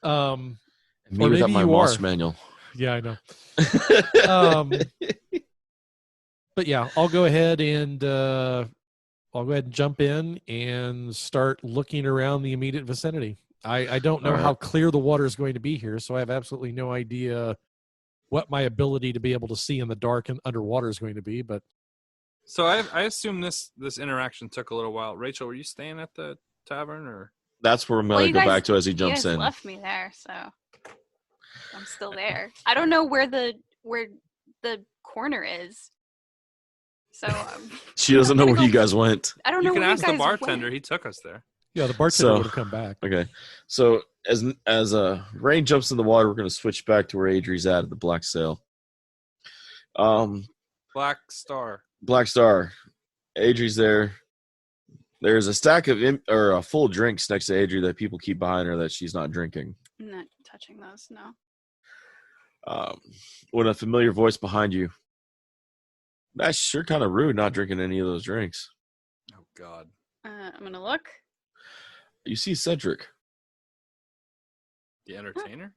Me or without maybe my you monster are. manual. Yeah, I know. But yeah, I'll go ahead and jump in and start looking around the immediate vicinity. I don't know how clear the water is going to be here, so I have absolutely no idea what my ability to be able to see in the dark and underwater is going to be. But so I assume this interaction took a little while. Rachel, were you staying at the tavern or? That's where I'm going to go back to as he jumps you guys in. left me there, so I'm still there. I don't know where the corner is. So She doesn't know where you guys went. I don't know. You can where ask you the guys bartender. went. He took us there. yeah, the bartender would have come back. Okay, so as Rain jumps in the water, we're going to switch back to where Adrie's at the Black Sail. Black Star. Black Star. Adrie's there. There's a stack of full drinks next to Adrie that people keep behind her that she's not drinking. I'm not touching those. No. When a familiar voice behind you. That's sure kind of rude not drinking any of those drinks. Oh God. I'm gonna look. You see Cedric. The entertainer?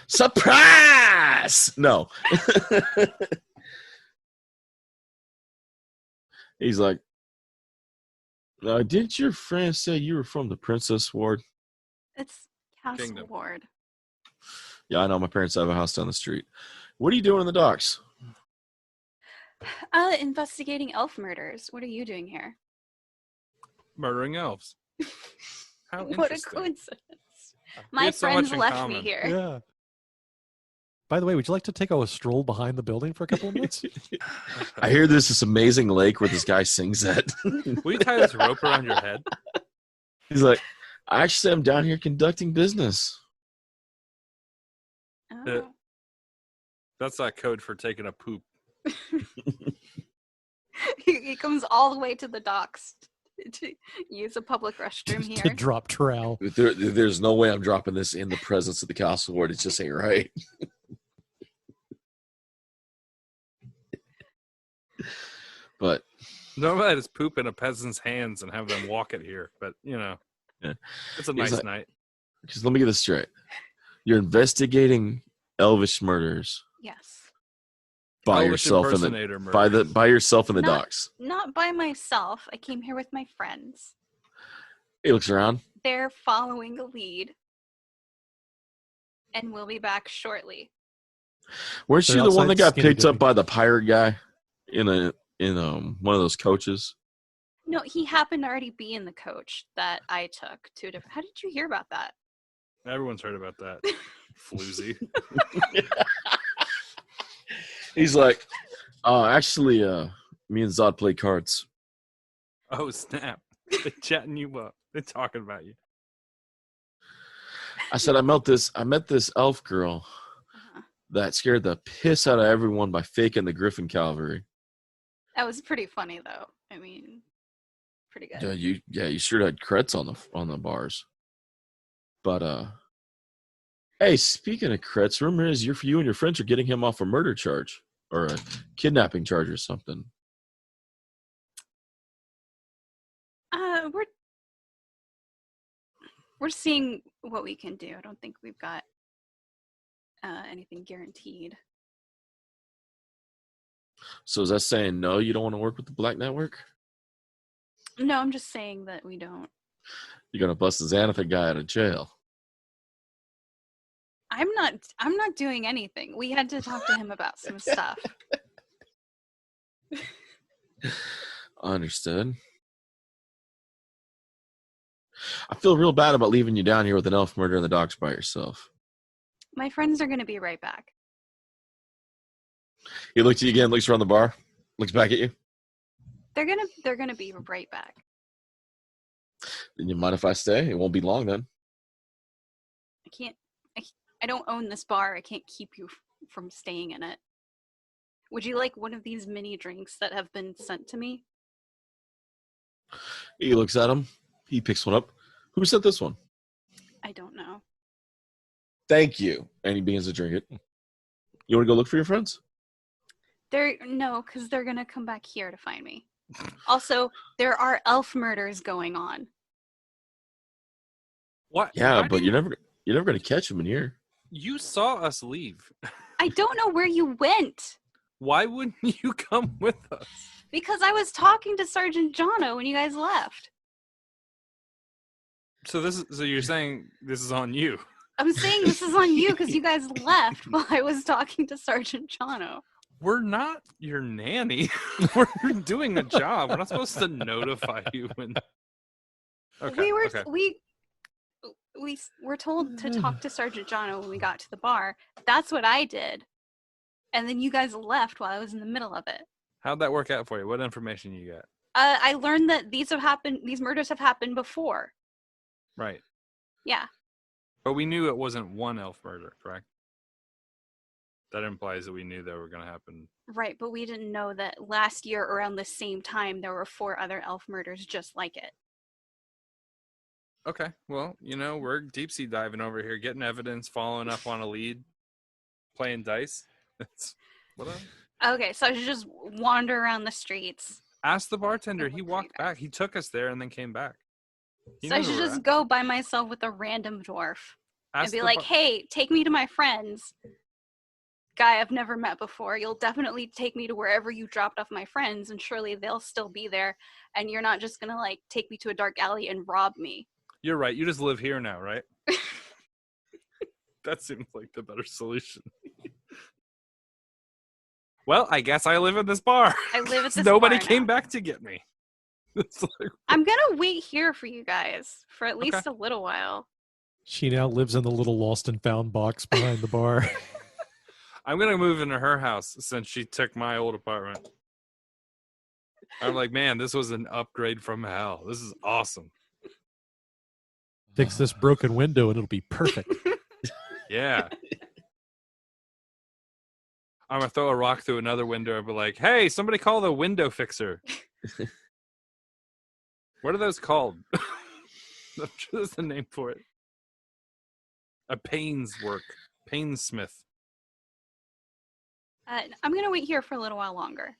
Surprise! No. He's like, didn't your friend say you were from the Princess Ward? It's Castle Kingdom. Ward. Yeah, I know. My parents have a house down the street. What are you doing in the docks? Investigating elf murders. What are you doing here? Murdering elves. How What a interesting. coincidence. We My have so friends much in left me common. here. Yeah. By the way, would you like to take a stroll behind the building for a couple of minutes? I hear there's this amazing lake where this guy sings at. Will you tie this rope around your head? He's like, actually, I'm down here conducting business. Oh. That's not code for taking a poop. He comes all the way to the docks to use a public restroom to here. drop trowel. There's no way I'm dropping this in the presence of the Castle Ward. It just ain't right. But Normally I just poop in a peasant's hands and have them walk it here. But, yeah. It's a He's nice like- night. just let me get this straight. You're investigating elvish murders Yes. by Elvish yourself in impersonator the murder. by yourself in the Not- docks. Not by myself. I came here with my friends. He looks around. They're following a lead. And we'll be back shortly. Weren't They're you the one that outside got skinny picked up dipping. by the pirate guy in one of those coaches? No, he happened to already be in the coach that I took to a different. How did you hear about that? Everyone's heard about that. Floozy. He's like, actually, me and Zod play cards. Oh, snap. They're chatting you up. They're talking about you. I said I met this elf girl Uh-huh. that scared the piss out of everyone by faking the Griffin Cavalry. That was pretty funny, though. I mean, pretty good. You sure had creds on the bars. But hey, speaking of creds, rumor is you and your friends are getting him off a murder charge or a kidnapping charge or something. We're seeing what we can do. I don't think we've got anything guaranteed. So is that saying no? You don't want to work with the Black Network? No, I'm just saying that we don't. You're gonna bust the Xanathan guy out of jail. I'm not doing anything. We had to talk to him about some stuff. Understood. I feel real bad about leaving you down here with an elf murder in the docks by yourself. My friends are going to be right back. He looks at you again, looks around the bar, looks back at you. They're gonna be right back. You mind if I stay? It won't be long then. I don't own this bar. I can't keep you from staying in it. Would you like one of these mini drinks that have been sent to me? He looks at him. He picks one up. Who sent this one? I don't know. Thank you. And he begins to drink it. You want to go look for your friends? No, because they're gonna come back here to find me. Also, there are elf murders going on. What? Yeah, Why but didn't- you're never going to catch him in here. You saw us leave. I don't know where you went. Why wouldn't you come with us? Because I was talking to Sergeant Jono when you guys left. So you're saying this is on you? I'm saying this is on you because you guys left while I was talking to Sergeant Jono. We're not your nanny. We're doing a job. We're not supposed to notify you when. Okay. We were told to talk to Sergeant Jono when we got to the bar. That's what I did. And then you guys left while I was in the middle of it. How'd that work out for you? What information you got? I learned that these murders have happened before. Right. Yeah. But we knew it wasn't one elf murder, correct? That implies that we knew they were going to happen. Right, but we didn't know that last year around the same time there were 4 other elf murders just like it. Okay. Well, we're deep sea diving over here, getting evidence, following up on a lead, playing dice. That's what Okay, so I should just wander around the streets. Ask the bartender. Look He for you walked guys. back. He took us there and then came back. He So I knows should where we're just at. go by myself with a random dwarf and Ask be the like, bar- hey, take me to my friends. Guy I've never met before. You'll definitely take me to wherever you dropped off my friends, and surely they'll still be there. And you're not just gonna take me to a dark alley and rob me. You're right. You just live here now, right? That seems like the better solution. Well, I guess I live in this bar. I live at this Nobody bar came now. back to get me. It's like, I'm gonna wait here for you guys for at least Okay. a little while. She now lives in the little lost and found box behind the bar. I'm going to move into her house since she took my old apartment. I'm like, man, this was an upgrade from hell. This is awesome. Fix this broken window and it'll be perfect. Yeah. I'm going to throw a rock through another window and be like, hey, somebody call the window fixer. What are those called? I'm sure there's a name for it. A painsmith. I'm gonna wait here for a little while longer.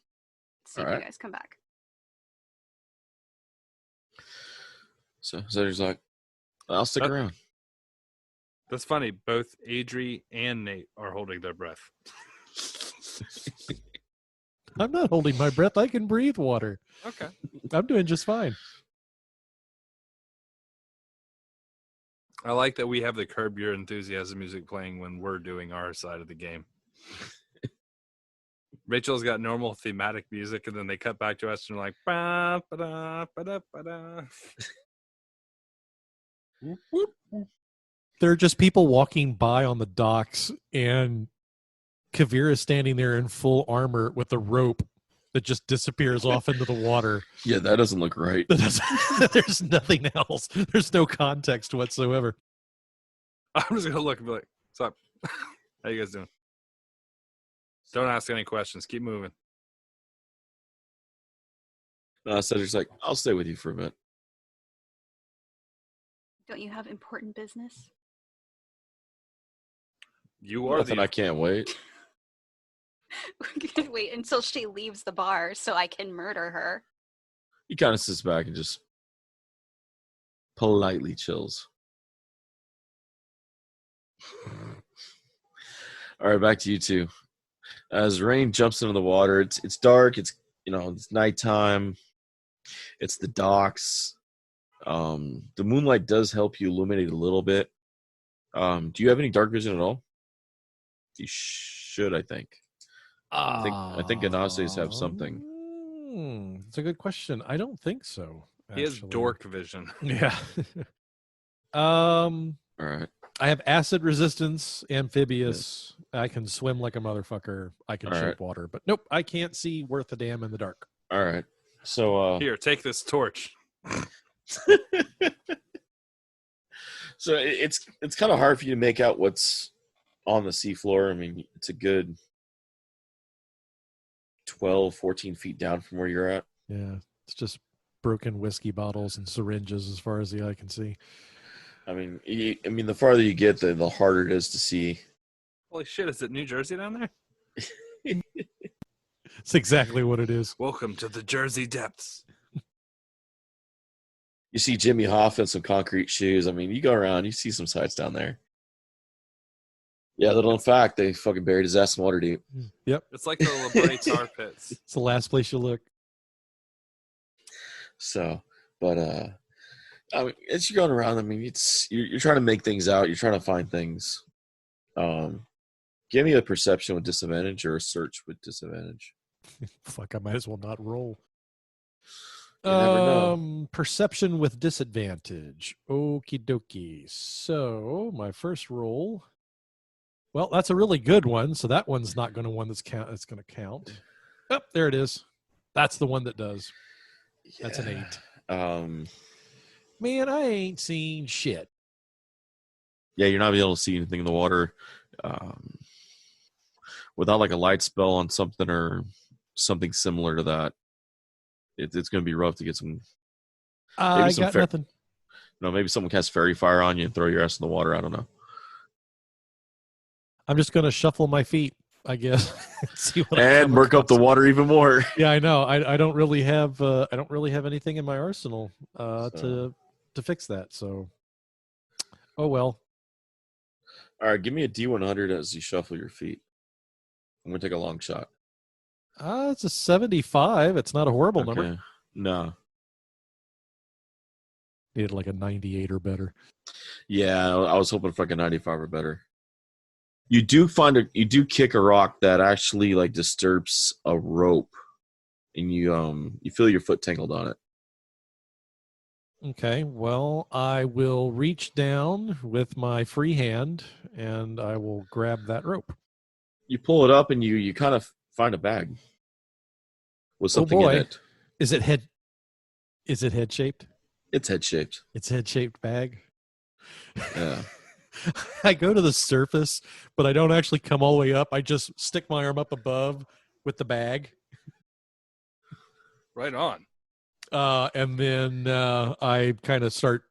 See if Alright. you guys come back. So Zedder's like, I'll stick That- around. That's funny. Both Adrie and Nate are holding their breath. I'm not holding my breath. I can breathe water. Okay. I'm doing just fine. I like that we have the Curb Your Enthusiasm music playing when we're doing our side of the game. Rachel's got normal thematic music, and then they cut back to us and they're like, ba, ba-da, ba-da, ba-da. Whoop, whoop. There are just people walking by on the docks, and Kavir is standing there in full armor with a rope that just disappears off into the water. Yeah, that doesn't look right. There's nothing else. There's no context whatsoever. I'm just gonna look and be like, "What's up? How you guys doing?" Don't ask any questions. Keep moving. Cedric's like, I'll stay with you for a bit. Don't you have important business? You are Nothing, the I can't wait. We're gonna wait until she leaves the bar so I can murder her. He kind of sits back and just politely chills. All right, back to you two. As Rain jumps into the water, it's dark. It's it's nighttime. It's the docks. The moonlight does help you illuminate a little bit. Do you have any dark vision at all? You should, I think. I think Anastasia's have something. It's a good question. I don't think so. he has actually. dork vision. Yeah. All right. I have acid resistance, amphibious. I can swim like a motherfucker. I can All shape right. water, but nope, I can't see worth a damn in the dark. All right. So Here, take this torch. so it's kind of hard for you to make out what's on the seafloor. I mean, it's a good 12, 14 feet down from where you're at. Yeah, it's just broken whiskey bottles and syringes as far as the eye can see. I mean, the farther you get, the harder it is to see. Holy shit, is it New Jersey down there? It's exactly what it is. Welcome to the Jersey depths. You see Jimmy Hoff in some concrete shoes. I mean, you go around, you see some sights down there. Yeah, little in fact, they fucking buried his ass in water deep. Yep. It's like the LeBray tar pits. It's the last place you look. So, but I mean, as you're going around, I mean, you're trying to make things out. You're trying to find things. Give me a perception with disadvantage or a search with disadvantage. Fuck, I might as well not roll. You never know. Perception with disadvantage. Okie dokie. So my first roll. Well, that's a really good one. So that one's not going to one that's count. It's going to count. Oh, there it is. That's the one that does. That's an 8. Man, I ain't seen shit. Yeah, you're not able to see anything in the water without like a light spell on something or something similar to that. It's going to be rough to get some. I got nothing. No, maybe someone casts fairy fire on you and throw your ass in the water. I don't know. I'm just going to shuffle my feet, I guess. See what and murk up the water even more. Yeah, I know. I don't really have anything in my arsenal to fix that. So, oh well. All right, give me a D100 as you shuffle your feet. I'm gonna take a long shot. It's a 75. It's not a horrible number. No. Needed like a 98 or better. Yeah, I was hoping for like a 95 or better. You do kick a rock that actually like disturbs a rope, and you feel your foot tangled on it. Okay, well, I will reach down with my free hand and I will grab that rope. You pull it up and you kind of find a bag with something in it. Is it head shaped? It's head shaped. It's head shaped bag. Yeah. I go to the surface, but I don't actually come all the way up. I just stick my arm up above with the bag. Right on. And then I kind of start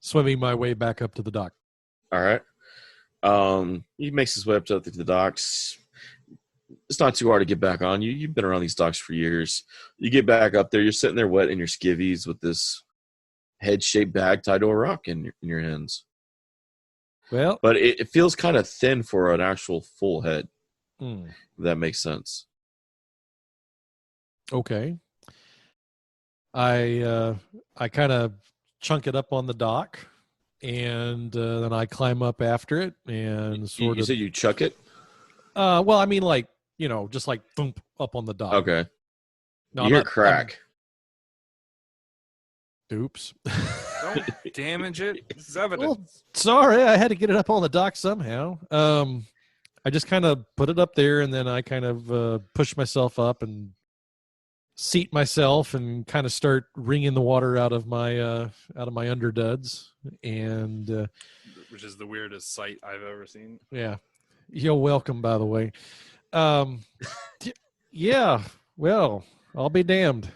swimming my way back up to the dock. All right. He makes his way up to the docks. It's not too hard to get back on. You've been around these docks for years. You get back up there. You're sitting there wet in your skivvies with this head-shaped bag tied to a rock in your hands. Well, but it feels kind of thin for an actual full head. If that makes sense. Okay. I kind of chunk it up on the dock, and then I climb up after it and sort of. You said you chuck it? Well, I mean, like, just like thump up on the dock. Okay. No, you hear crack. Oops. Don't damage it. This is evidence. Well, sorry, I had to get it up on the dock somehow. I just kind of put it up there, and then I kind of push myself up and seat myself and kind of start wringing the water out of my underduds, and which is the weirdest sight I've ever seen. Yeah, you're welcome. By the way, yeah. Well, I'll be damned.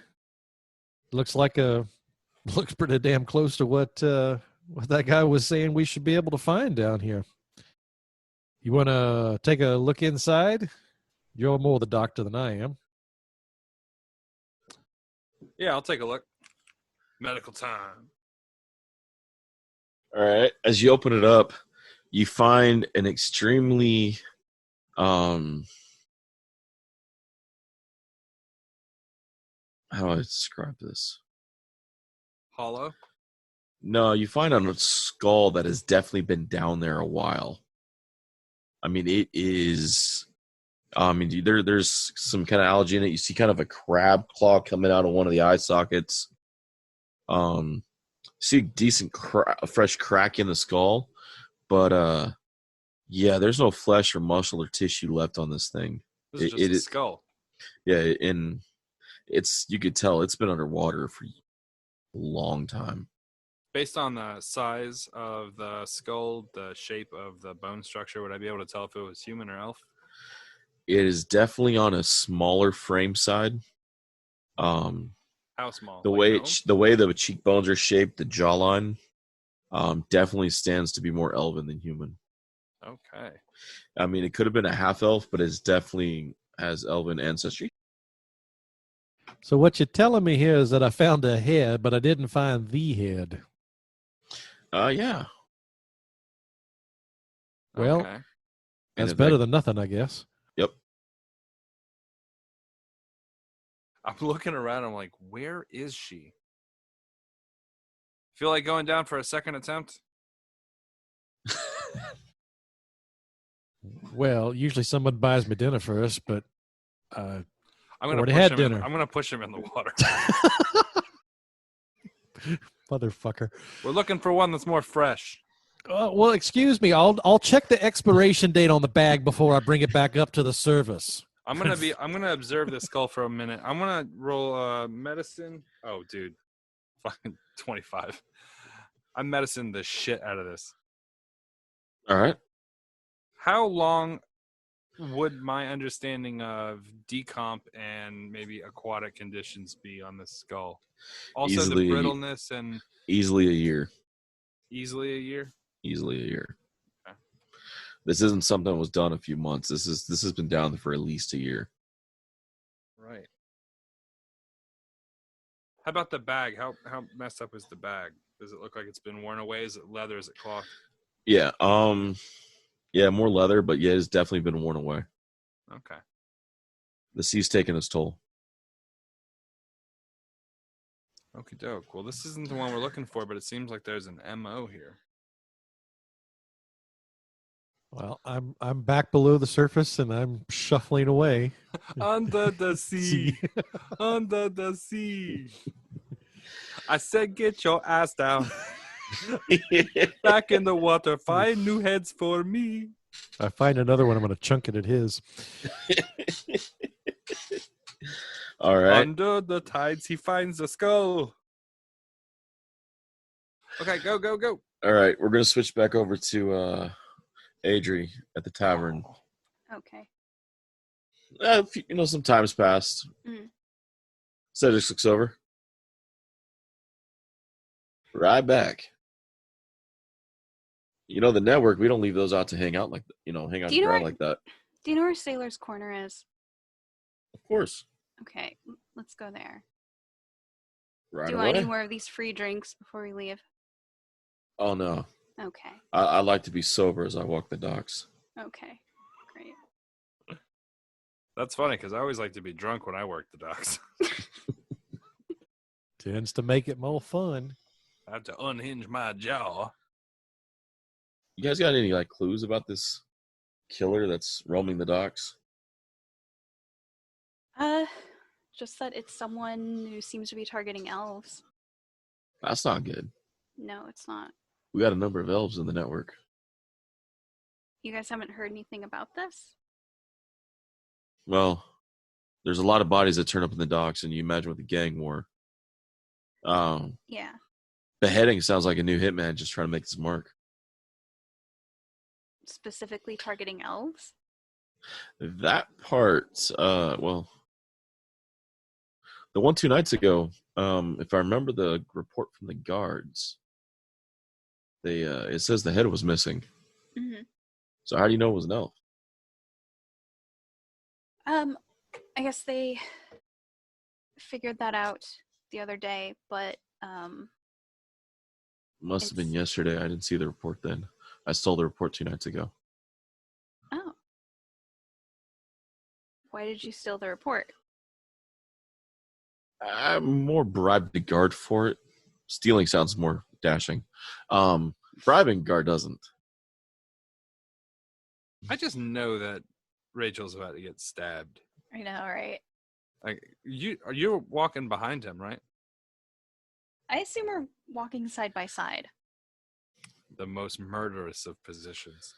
Looks pretty damn close to what that guy was saying we should be able to find down here. You want to take a look inside? You're more the doctor than I am. Yeah, I'll take a look. Medical time. All right. As you open it up, you find an extremely how do I describe this? Hollow? No, you find a skull that has definitely been down there a while. I mean, it is. There's some kind of algae in it. You see kind of a crab claw coming out of one of the eye sockets. See a decent fresh crack in the skull, but yeah, there's no flesh or muscle or tissue left on this thing. This is just a skull. Yeah, and you could tell it's been underwater for a long time. Based on the size of the skull, the shape of the bone structure, would I be able to tell if it was human or elf? It is definitely on a smaller frame side. How small? The Like way gnome? the way the cheekbones are shaped, the jawline, definitely stands to be more elven than human. Okay. I mean, it could have been a half elf, but it's definitely has elven ancestry. So what you're telling me here is that I found a head, but I didn't find the head. Yeah. Well, Okay. that's it's better like- than nothing, I guess. Yep. I'm looking around. I'm like, where is she? Feel like going down for a second attempt? Well, usually someone buys me dinner first, but I'm gonna Already push had him. dinner. I'm gonna push him in the water. motherfucker. We're looking for one that's more fresh. Well, excuse me. I'll check the expiration date on the bag before I bring it back up to the service. I'm gonna observe this skull for a minute. I'm gonna roll medicine. Oh, dude, fucking 25. I'm medicine the shit out of this. All right. How long would my understanding of decomp and maybe aquatic conditions be on this skull? Also, Easily- the brittleness and Easily a year. easily a year. Easily a year. Okay. This isn't something that was done a few months. This has been down for at least a year. Right. How about the bag? How messed up is the bag? Does it look like it's been worn away? Is it leather? Is it cloth? Yeah. Yeah, more leather, but yeah, it's definitely been worn away. Okay. The sea's taken its toll. Okie doke. Well, this isn't the one we're looking for, but it seems like there's an MO here. Well, I'm back below the surface and I'm shuffling away. Under the sea. Under the sea. I said, get your ass down. Back in the water. Find new heads for me. If I find another one, I'm going to chunk it at his. All right. Under the tides, he finds a skull. Okay, go, go, go. All right. We're going to switch back over to Adrie at the tavern. Okay. Some time's passed. Mm. So just looks over. Right back. The network, we don't leave those out to hang out like hang out Do on you the know ground where- like that. Do you know where Sailor's Corner is? Of course. Okay, let's go there. Right Do away. I need more of these free drinks before we leave? Oh no. Okay. I like to be sober as I walk the docks. Okay. Great. That's funny because I always like to be drunk when I work the docks. Tends to make it more fun. I have to unhinge my jaw. You guys got any clues about this killer that's roaming the docks? Just that it's someone who seems to be targeting elves. That's not good. No, it's not. We got a number of elves in the network. You guys haven't heard anything about this? Well, there's a lot of bodies that turn up in the docks, and you imagine what the gang war. Yeah. Beheading sounds like a new hitman just trying to make his mark. Specifically targeting elves? That part, well, the one 2 nights ago, if I remember the report from the guards, it says the head was missing. Mm-hmm. So how do you know it was an elf? I guess they figured that out the other day, but Must have been it's- yesterday. I didn't see the report then. I stole the report 2 nights ago. oh. Why did you steal the report? I'm more bribed the guard for it. Stealing sounds more dashing. Bribing guard doesn't. I just know that Rachel's about to get stabbed. I know, right? Like you're walking behind him, right? I assume we're walking side by side. The most murderous of positions.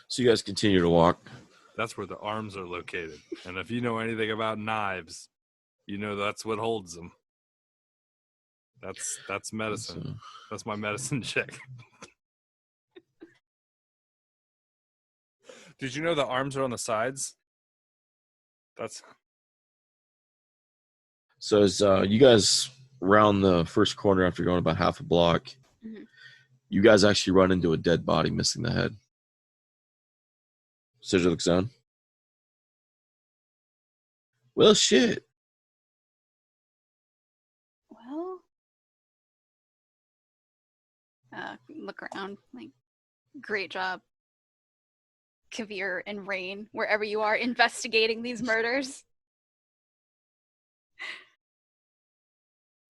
So you guys continue to walk. That's where the arms are located. And if you know anything about knives, you know that's what holds them. That's medicine. So, That's my medicine check. Did you know the arms are on the sides? That's So as you guys round the first corner after going about half a block, Mhm. you guys actually run into a dead body missing the head. Cedric looks down. Well, shit. Well, look around. Like, great job, Kavir and Rain, wherever you are investigating these murders.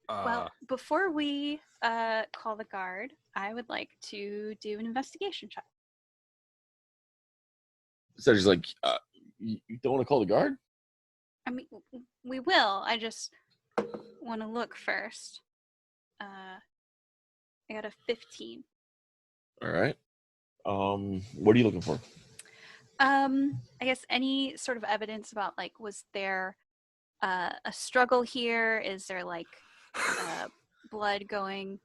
Well, before we call the guard, I would like to do an investigation check. Cedric's like, you don't want to call the guard? I mean, we will. I just want to look first. I got a 15. All right. What are you looking for? I guess any sort of evidence about, like, was there a struggle here? Is there, like, blood going?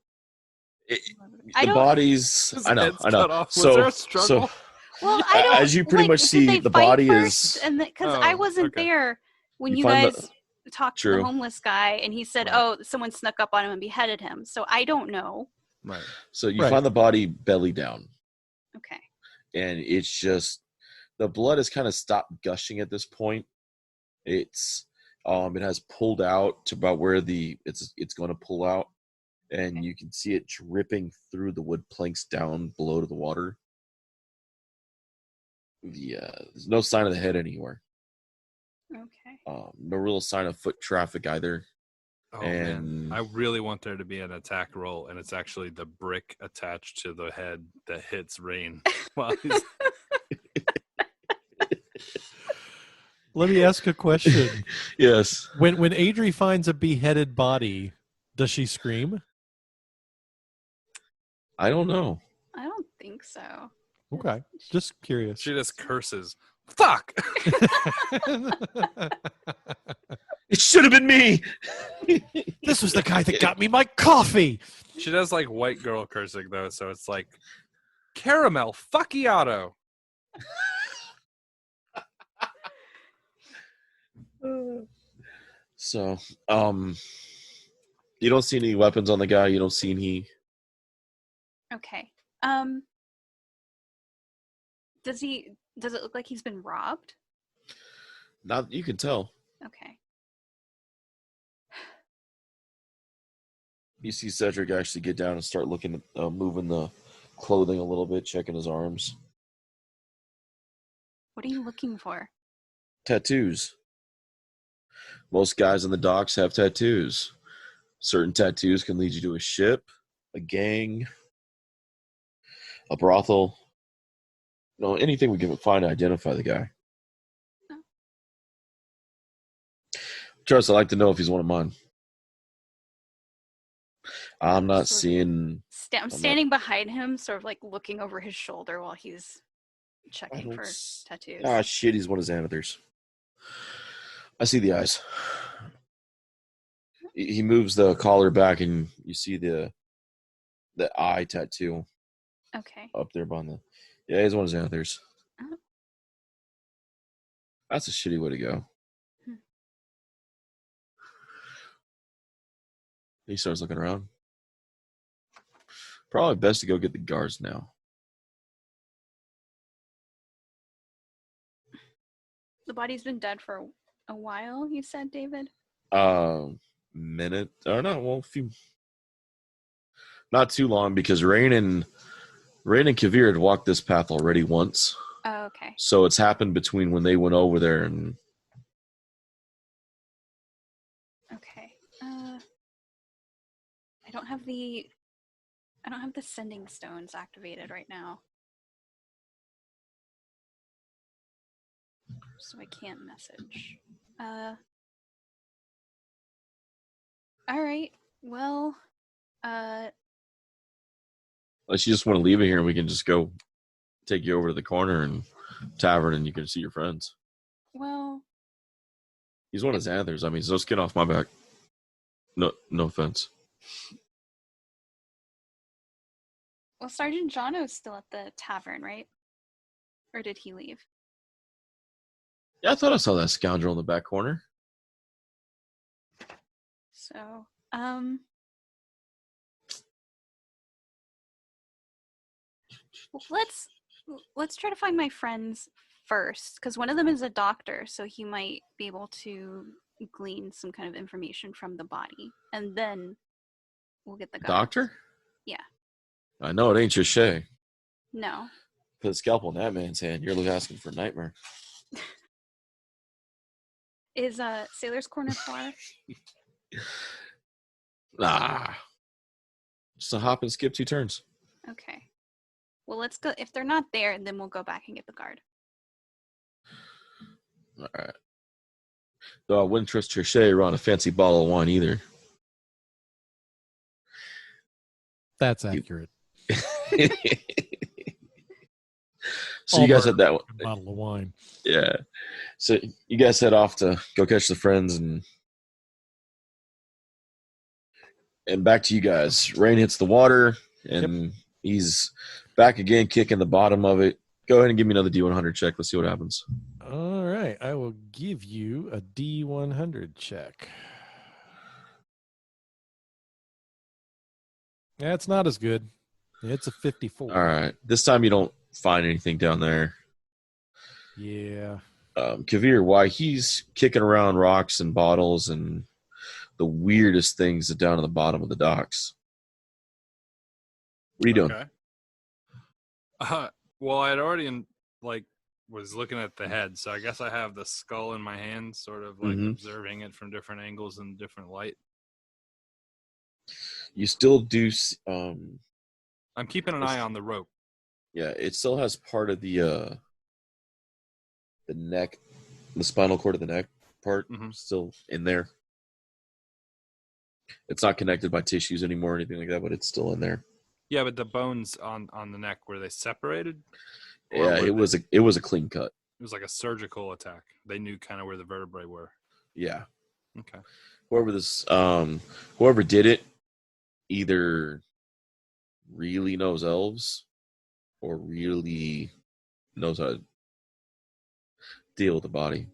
The bodies. I know. Was there a struggle? Well, I don't. As you pretty much did see, they the fight body first? is. And because I wasn't there when you find guys talked to True. the homeless guy, and he said, Right. "Oh, someone snuck up on him and beheaded him." So I don't know. Right. So you Right. find the body belly down, Okay. and it's just the blood has kind of stopped gushing at this point. It's it has pulled out to about where it's going to pull out, and Okay. you can see it dripping through the wood planks down below to the water. There's no sign of the head anywhere. Okay. No real sign of foot traffic either. Oh And- man, I really want there to be an attack roll, and it's actually the brick attached to the head that hits Rain. While he's... Let me ask a question. Yes. When Adrie finds a beheaded body, does she scream? I don't know. I don't think so. Okay, just curious. She just curses. Fuck! It should have been me. This was the guy that got me my coffee. She does like white girl cursing though, so it's like caramel fuckiato. So, you don't see any weapons on the guy. You don't see any. Okay. Does it look like he's been robbed? Not you can tell. Okay. You see Cedric actually get down and start looking at moving the clothing a little bit, checking his arms. What are you looking for? Tattoos. Most guys on the docks have tattoos. Certain tattoos can lead you to a ship, a gang, a brothel. No, anything we can find to identify the guy. Trust, I'd like to know if he's one of mine. I'm not Sort of seeing. I'm standing behind him, sort of like looking over his shoulder while he's checking for tattoos. Ah, shit, he's one of Xanathars. I see the eyes. He moves the collar back, and you see the eye tattoo Okay. up there behind the. Yeah, he's one of Xanathars. Oh. That's a shitty way to go. Hmm. He starts looking around. Probably best to go get the guards now. The body's been dead for a while, you said, David? Minute. Or no, well, a few. Not too long because Rain and Kavir had walked this path already once. Oh, okay. So it's happened between when they went over there and. Okay. I don't have the sending stones activated right now. So I can't message. All right. Well, Unless you just want to leave it here and we can just go take you over to the corner and tavern and you can see your friends. well, He's one of Xanthers. I mean, so skin off my back. No offense. Sergeant Jono's still at the tavern, right? Or did he leave? Yeah, I thought I saw that scoundrel in the back corner. So, let's try to find my friends first, because one of them is a doctor, so he might be able to glean some kind of information from the body, and then we'll get the guy. Doctor? Yeah. I know it ain't your Shay. No. Put a scalpel in that man's hand. You're asking for a nightmare. Is Sailor's Corner far? Ah. Just a hop and skip 2 turns. Okay. Well, let's go. If they're not there, then we'll go back and get the guard. All right. Though I wouldn't trust your Shay around a fancy bottle of wine either. That's accurate. So you guys had that one. A bottle of wine. Yeah. So you guys head off to go catch the friends and back to you guys. Rain hits the water and he's back again, kicking the bottom of it. Go ahead and give me another D100 check. Let's see what happens. All right. I will give you a D100 check. That's not as good. It's a 54. All right. This time you don't find anything down there. Yeah. Kavir, why he's kicking around rocks and bottles and the weirdest things down at the bottom of the docks. What are you doing? Okay. Well, I'd already was looking at the head, so I guess I have the skull in my hand, sort of like observing it from different angles and different light. You still do. I'm keeping an eye on the rope. Yeah, it still has part of the neck, the spinal cord of the neck part still in there. It's not connected by tissues anymore or anything like that, but it's still in there. Yeah, but the bones on the neck, were they separated? Yeah, it was a clean cut. It was like a surgical attack. They knew kind of where the vertebrae were. Yeah. Okay. Whoever did it either really knows elves or really knows how to deal with the body.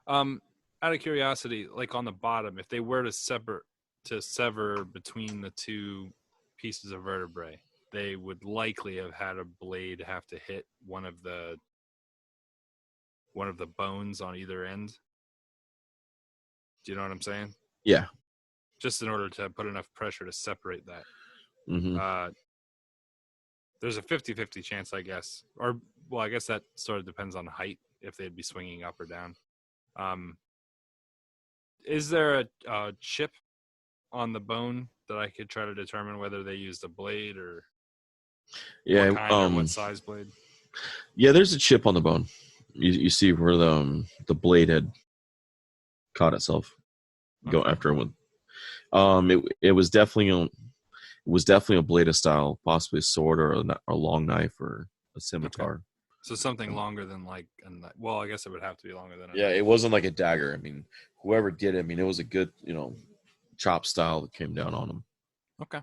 Out of curiosity, like on the bottom, if they were to sever between the two pieces of vertebrae, they would likely have had a blade have to hit one of the bones on either end. Do you know what I'm saying? Yeah. Just in order to put enough pressure to separate that. Mm-hmm. There's a 50-50 chance, I guess. Or, well, I guess that sort of depends on height, if they'd be swinging up or down. Is there a chip on the bone that I could try to determine whether they used a blade or what kind or what size blade? Yeah, there's a chip on the bone. You see where the blade had caught itself. Go after it with. It was definitely a blade style, possibly a sword or a long knife or a scimitar. Okay. So something longer than I guess it would have to be longer than. Yeah, it wasn't like a dagger. I mean, whoever did it, it was a good, chop style that came down on him. Okay.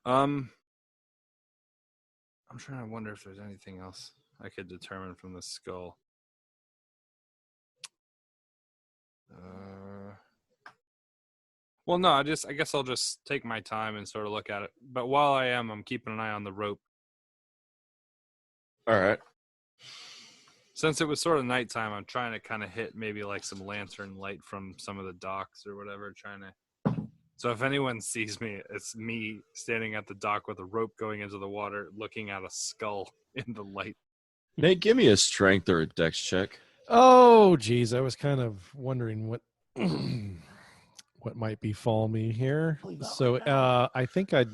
I'm trying to wonder if there's anything else I could determine from the skull. Well, no, I guess I'll just take my time and sort of look at it. But while I'm keeping an eye on the rope. All right. Since it was sort of nighttime, I'm trying to kind of hit maybe like some lantern light from some of the docks or whatever, So if anyone sees me, it's me standing at the dock with a rope going into the water, looking at a skull in the light. Nate, give me a strength or a dex check. Oh, geez. I was kind of wondering what what might befall me here. So I think I'd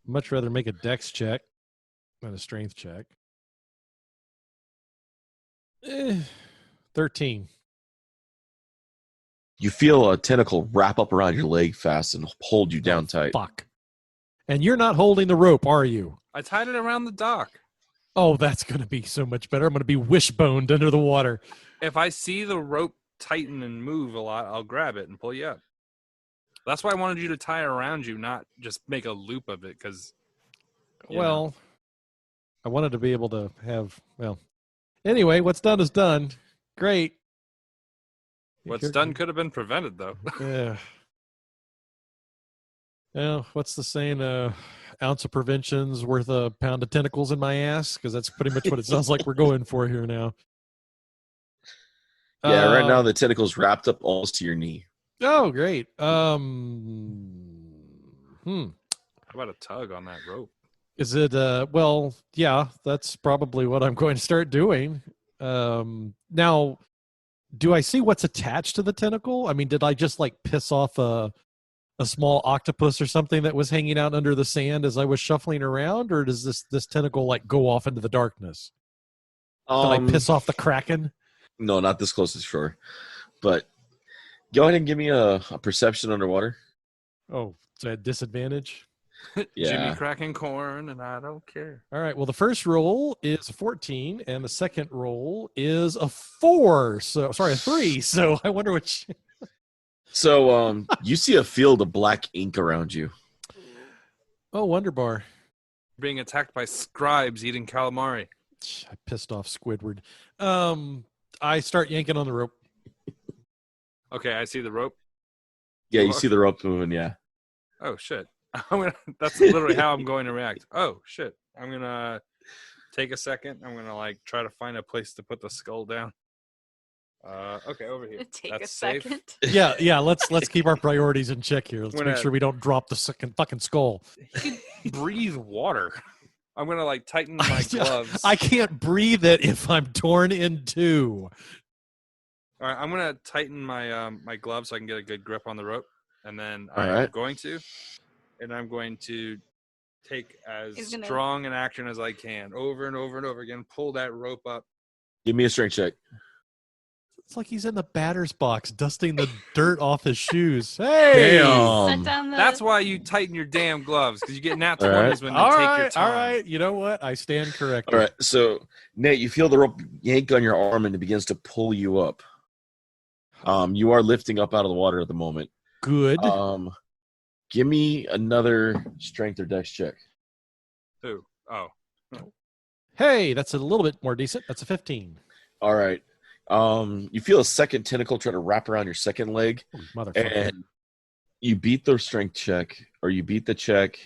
much rather make a dex check than a strength check. 13. You feel a tentacle wrap up around your leg fast and hold you down tight. Fuck. And you're not holding the rope, are you? I tied it around the dock. Oh, that's going to be so much better. I'm going to be wishboned under the water. If I see the rope tighten and move a lot, I'll grab it and pull you up. That's why I wanted you to tie it around you, not just make a loop of it. Because, well, I wanted to be able to have, well, anyway, what's done is done. Great. What's done could have been prevented, though. Yeah. Well, what's the saying? Ounce of prevention's worth a pound of tentacles in my ass, because that's pretty much what it sounds like we're going for here now. Yeah, right now the tentacle's wrapped up almost to your knee. Oh, great. How about a tug on that rope? Is it, well, yeah, that's probably what I'm going to start doing. Now, do I see what's attached to the tentacle? I mean, did I just like piss off a small octopus or something that was hanging out under the sand as I was shuffling around, or does this tentacle like go off into the darkness? Did I piss off the Kraken? No, not this close to shore. But go ahead and give me a perception underwater. Oh, is that disadvantage? Yeah. Jimmy cracking corn, and I don't care. All right. Well, the first roll is a 14, and the second roll is a 4. So, sorry, a 3. So I wonder which. So you see a field of black ink around you. Oh, Wonder Bar. Being attacked by scribes eating calamari. I pissed off Squidward. I start yanking on the rope. Okay, I see the rope. Yeah, you see the rope moving, yeah. Oh, shit. That's literally how I'm going to react. Oh, shit. I'm going to take a second. I'm going to, like, try to find a place to put the skull down. Okay, over here. Take That's a second. safe. Yeah. Let's keep our priorities in check here. Let's When make I- sure we don't drop the second fucking skull. Breathe water. I'm going to, like, tighten my gloves. I can't breathe it if I'm torn in two. All right, I'm going to tighten my my gloves so I can get a good grip on the rope. And then All I'm right. going to take as He's gonna- strong an action as I can, over and over and over again, pull that rope up. Give me a strength check. It's like he's in the batter's box, dusting the dirt off his shoes. Hey! Set down the. That's why you tighten your damn gloves, because you get nat All 20s right. when you All take your right, time. all right. You know what? I stand corrected. All right, so Nate, you feel the rope yank on your arm and it begins to pull you up. You are lifting up out of the water at the moment. Good. Give me another strength or dex check. Who? Oh. Hey, that's a little bit more decent. That's a 15. All right. You feel a second tentacle try to wrap around your second leg, Oh, motherfucker. and you beat the strength check, or you beat the check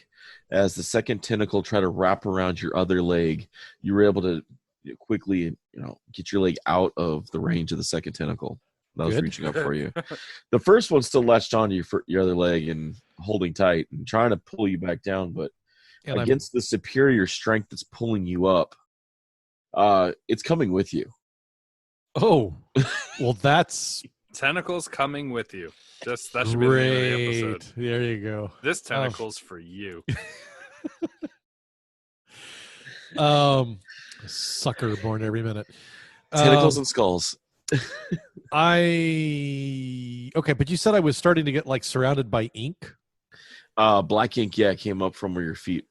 as the second tentacle try to wrap around your other leg. You were able to quickly, get your leg out of the range of the second tentacle that was Good. reaching up for you. The first one still latched onto your other leg and holding tight and trying to pull you back down, but And I'm- against the superior strength that's pulling you up, it's coming with you. Oh, well, that's Tentacles coming with you. That should be the name of the great. episode. There you go. This tentacle's for you. Sucker born every minute. Tentacles and skulls. Okay, but you said I was starting to get like surrounded by ink. Black ink, came up from where your feet.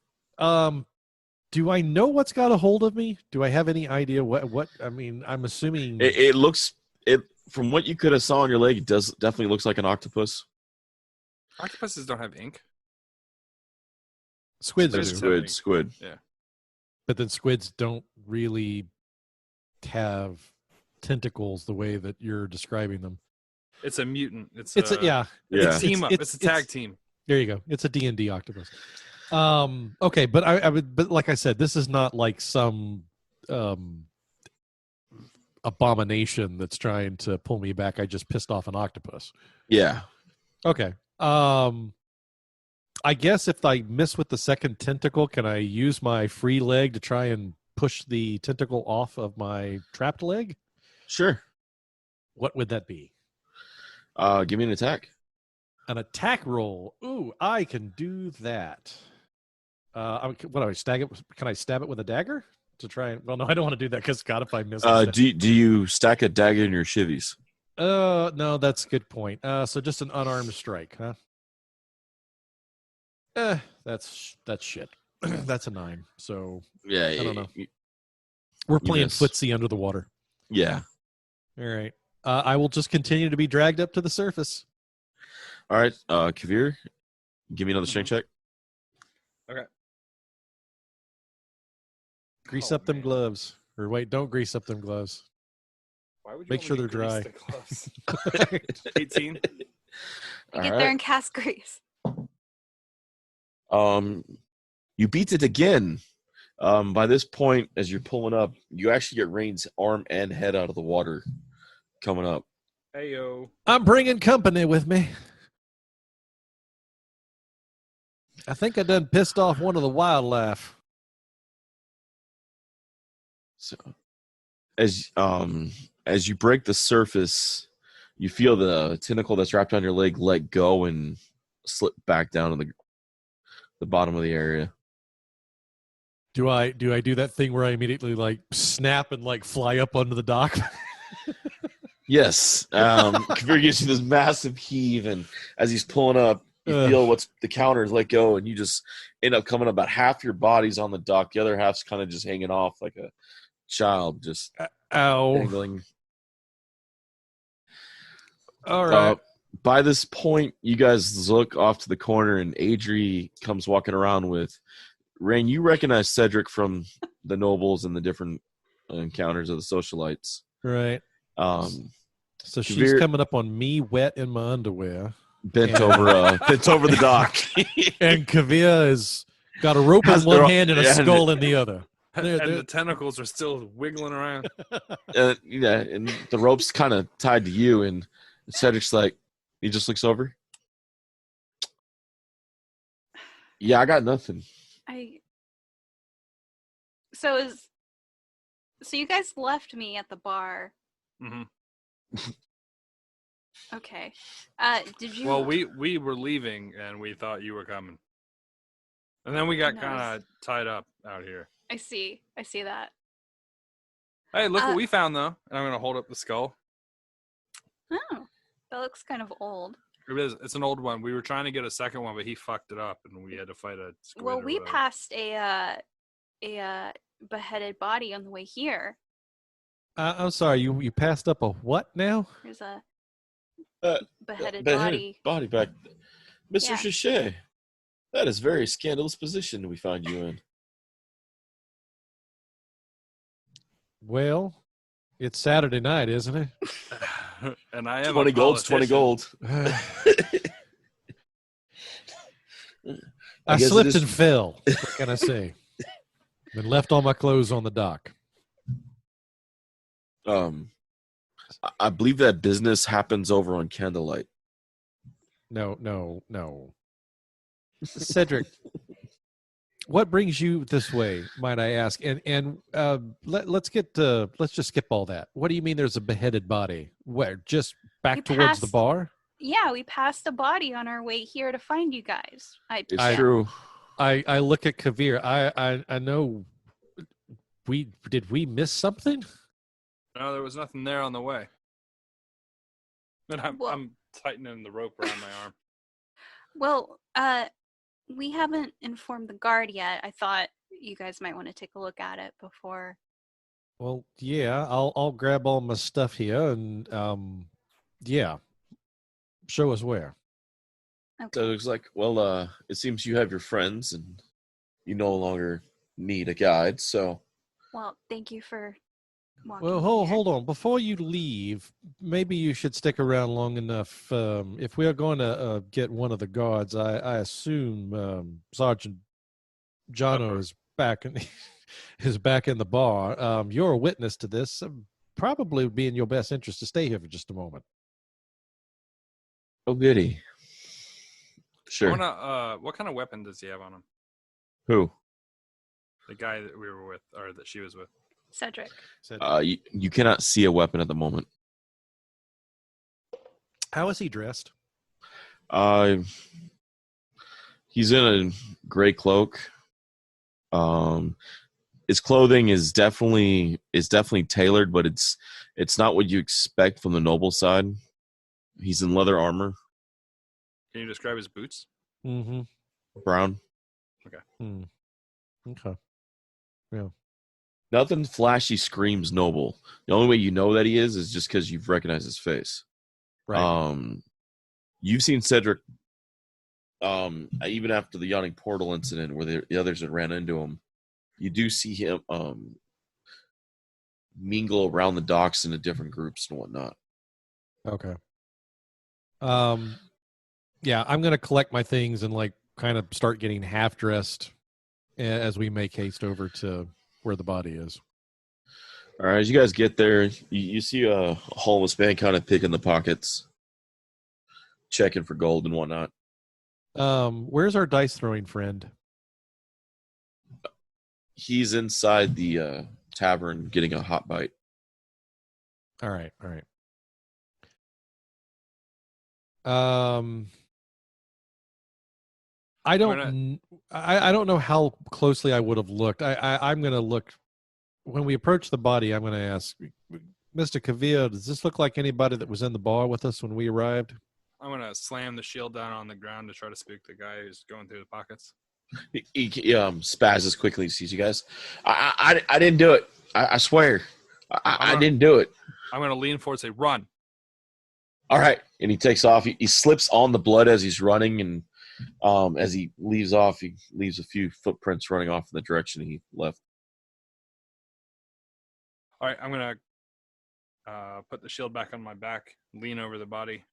Do I know what's got a hold of me? Do I have any idea what I mean, I'm assuming It looks from what you could have saw on your leg, it definitely looks like an octopus. Octopuses don't have ink. squids There's do. Squid. But then squids don't really have tentacles the way that you're describing them. It's a mutant. It's It's a, yeah. Yeah. It's a team up. It's- It's a tag team. There you go. It's a D&D octopus. Okay, but I would, but like I said, this is not like some abomination that's trying to pull me back. I just pissed off an octopus. Yeah. Okay. I guess if I miss with the second tentacle, can I use my free leg to try and push the tentacle off of my trapped leg? Sure. What would that be? Give me an attack. An attack roll. Ooh, I can do that. What do I stab it? Can I stab it with a dagger to try and? Well, no, I don't want to do that because God, if I miss. Do you stack a dagger in your shivvies? No, that's a good point. So just an unarmed strike, huh? That's shit. That's a 9. So Yeah. I don't know. We're playing miss. footsie under the water. Yeah. All right. I will just continue to be dragged up to the surface. All right. Kavir, give me another strength check. Grease Oh, up them man. gloves. Or wait, don't grease up them gloves. Why would you Make want sure me to they're grease dry. the gloves? 18. All Get right. there and cast grease. You beat it again. By this point, as you're pulling up, you actually get Rain's arm and head out of the water coming up. Hey, yo. I'm bringing company with me. I think I done pissed off one of the wildlife. So, as you break the surface, you feel the tentacle that's wrapped on your leg let go and slip back down to the bottom of the area. Do I do that thing where I immediately like snap and like fly up onto the dock? Yes. Kavir gives you this massive heave, and as he's pulling up, you feel what's the counters let go, and you just end up coming about half your body's on the dock. The other half's kind of just hanging off like a child, just Ow. dangling. All right. By this point, you guys look off to the corner, and Adrie comes walking around with Rain. You recognize Cedric from the nobles and the different encounters of the socialites. Right. So she's Kavir, coming up on me wet in my underwear. bent over the dock. And Kavir has got a rope in one hand and a skull in the other. And the tentacles are still wiggling around. Yeah, and the rope's kind of tied to you, and Cedric's like, he just looks over. Yeah, I got nothing. So you guys left me at the bar. Mm-hmm. Okay. Did you? Well, we were leaving, and we thought you were coming. And then we got kind of tied up out here. I see that. Hey, look what we found, though. And I'm going to hold up the skull. Oh, that looks kind of old. It is. It's an old one. We were trying to get a second one, but he fucked it up, and we had to fight a squid. Well, we passed a beheaded body on the way here. I'm sorry, you passed up a what now? There's a beheaded body. Body back. Mr. Yeah. Chichet, that is very scandalous position we find you in. Well, it's Saturday night, isn't it? And I am 20 gold's 20 gold. I slipped and fell. What can I say? Been left all my clothes on the dock. I believe that business happens over on Candlelight. No. Cedric, what brings you this way, might I ask? And let's just skip all that. What do you mean there's a beheaded body? Where, just back towards the bar? Yeah, we passed a body on our way here to find you guys. It's true. I look at Kavir. I know. Did we miss something? No, there was nothing there on the way. And I'm tightening the rope around my arm. Well, we haven't informed the guard yet. I thought you guys might want to take a look at it before. Well, yeah, I'll grab all my stuff here and yeah, show us where. Okay. So it looks like, well, it seems you have your friends and you no longer need a guide, so. Well, thank you for walking. Well, hold on. Before you leave, maybe you should stick around long enough. If we are going to get one of the guards, I assume Sergeant Jono is back in the bar. You're a witness to this. Probably would be in your best interest to stay here for just a moment. Oh, goody. Sure. What kind of weapon does he have on him? Who? The guy that we were with, or that she was with. Cedric. You cannot see a weapon at the moment. How is he dressed? He's in a gray cloak. His clothing is definitely tailored, but it's not what you expect from the noble side. He's in leather armor. Can you describe his boots? Mm-hmm. Brown. Okay. Okay. Yeah. Nothing flashy screams noble. The only way you know that he is just because you've recognized his face. Right. You've seen Cedric even after the yawning portal incident where the others had ran into him. you do see him mingle around the docks into different groups and whatnot. Okay. Yeah, I'm gonna collect my things and like kind of start getting half dressed as we make haste over to where the body is. All right, as you guys get there, you see a homeless man kind of picking the pockets, checking for gold and whatnot. Where's our dice throwing friend? He's inside the tavern getting a hot bite. All right. I don't know how closely I would have looked. I'm going to look when we approach the body. I'm going to ask Mr. Cavill, does this look like anybody that was in the bar with us when we arrived? I'm gonna slam the shield down on the ground to try to spook the guy who's going through the pockets. He spazzes quickly, sees you guys. I didn't do it. I swear. I didn't do it. I'm gonna lean forward and say, "Run!" All right, and he takes off. He slips on the blood as he's running, and as he leaves off, he leaves a few footprints running off in the direction he left. All right, I'm gonna put the shield back on my back, lean over the body,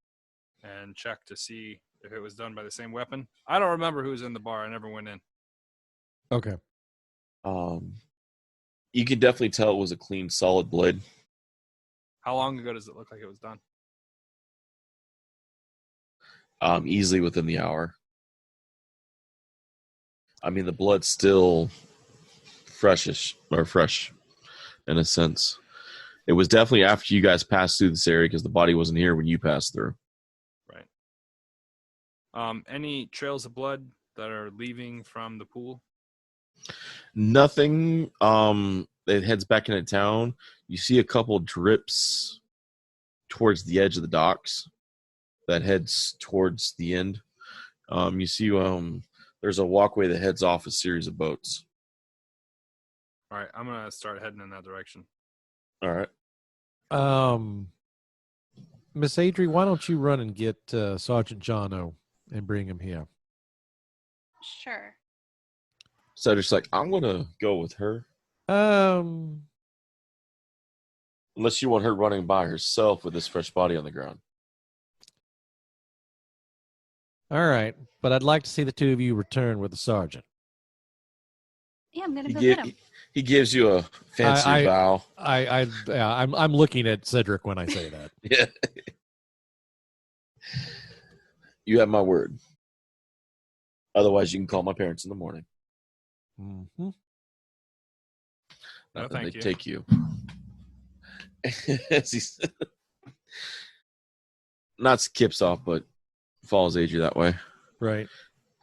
and check to see if it was done by the same weapon. I don't remember who was in the bar. I never went in. Okay. You can definitely tell it was a clean, solid blade. How long ago does it look like it was done? Easily within the hour. I mean, the blood's still fresh in a sense. It was definitely after you guys passed through this area because the body wasn't here when you passed through. Right. Any trails of blood that are leaving from the pool? Nothing. It heads back into town. You see a couple drips towards the edge of the docks that heads towards the end. You see there's a walkway that heads off a series of boats. All right, I'm gonna start heading in that direction. All right. Miss Adrie, why don't you run and get Sergeant Jono and bring him here? Sure. So just like, I'm gonna go with her. Unless you want her running by herself with this fresh body on the ground. All right, but I'd like to see the two of you return with the sergeant. Yeah, I'm gonna go get him. He gives you a fancy bow. I'm looking at Cedric when I say that. Yeah. You have my word. Otherwise, you can call my parents in the morning. Mm-hmm. No, thank you. Take you. Not skips off, but follows Adrie that way. Right.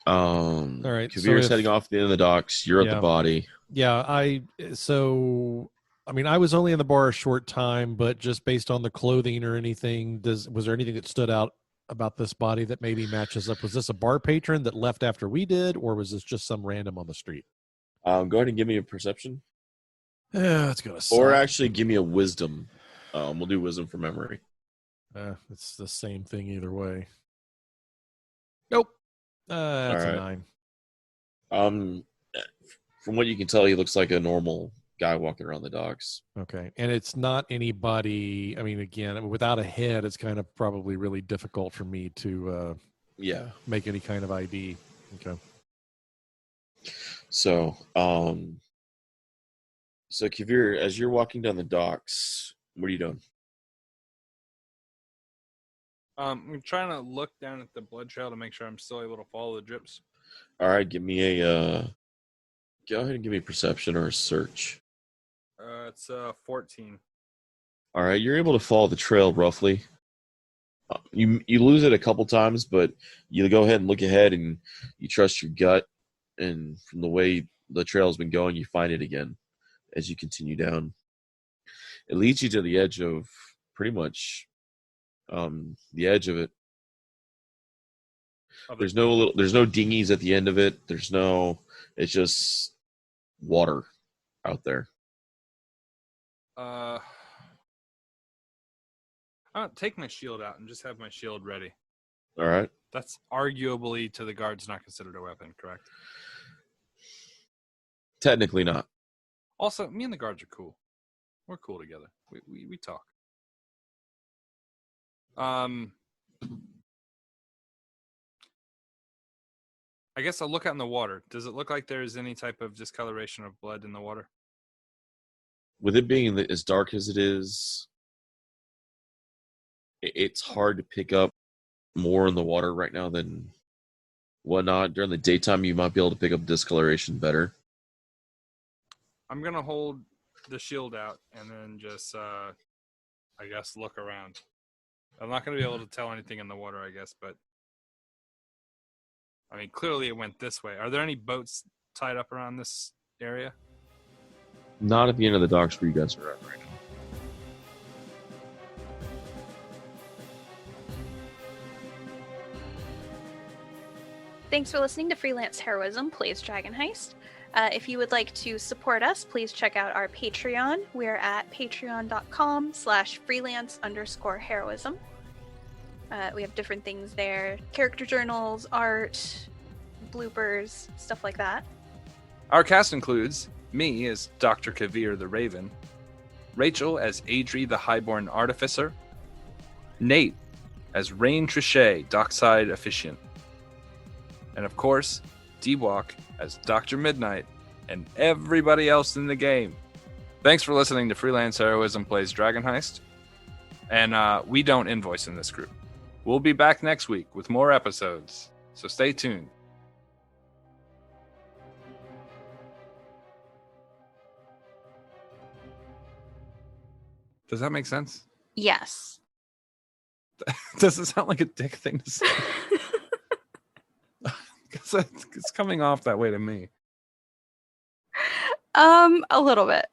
All right. Kabir's heading off the end of the docks. You're at the body. Yeah. I was only in the bar a short time, but just based on the clothing or anything, was there anything that stood out about this body that maybe matches up? Was this a bar patron that left after we did, or was this just some random on the street? Go ahead and give me a perception. Yeah, it's gonna suck. Or actually, give me a wisdom. We'll do wisdom for memory. It's the same thing either way. Nope. That's right. a 9. From what you can tell, he looks like a normal guy walking around the docks. Okay. And it's not anybody, again, without a head, it's kind of probably really difficult for me to make any kind of ID. Okay. So, Kavir, as you're walking down the docks, what are you doing? I'm trying to look down at the blood trail to make sure I'm still able to follow the drips. All right, give me a go ahead and give me a perception or a search. It's 14. All right, you're able to follow the trail roughly. You lose it a couple times, but you go ahead and look ahead, and you trust your gut. And from the way the trail's been going, you find it again as you continue down. It leads you to the edge of pretty much the edge of it. There's no dinghies at the end of it. It's just water out there. I'll take my shield out and just have my shield ready. All right. That's arguably to the guards not considered a weapon, correct? Technically not. Also, me and the guards are cool. We're cool together. We talk. I guess I'll look out in the water. Does it look like there's any type of discoloration of blood in the water? With it being as dark as it is, it's hard to pick up more in the water right now than whatnot. During the daytime, you might be able to pick up discoloration better. I'm going to hold the shield out and then just, I guess, look around. I'm not going to be able to tell anything in the water, I guess, but I mean, clearly it went this way. Are there any boats tied up around this area? Not at the end of the docks where you guys are at right now. Thanks for listening to Freelance Heroism Plays Dragon Heist. If you would like to support us, please check out our Patreon. We're at patreon.com/freelance_heroism. We have different things there. Character journals, art, bloopers, stuff like that. Our cast includes me as Dr. Kavir the Raven, Rachel as Adrie the Highborn Artificer, Nate as Rain Trichet, Dockside Officiant, and of course, D-Walk as Dr. Midnight, and everybody else in the game. Thanks for listening to Freelance Heroism Plays Dragon Heist. And we don't invoice in this group. We'll be back next week with more episodes, so stay tuned. Does that make sense? Yes. Does it sound like a dick thing to say? Because it's coming off that way to me. A little bit.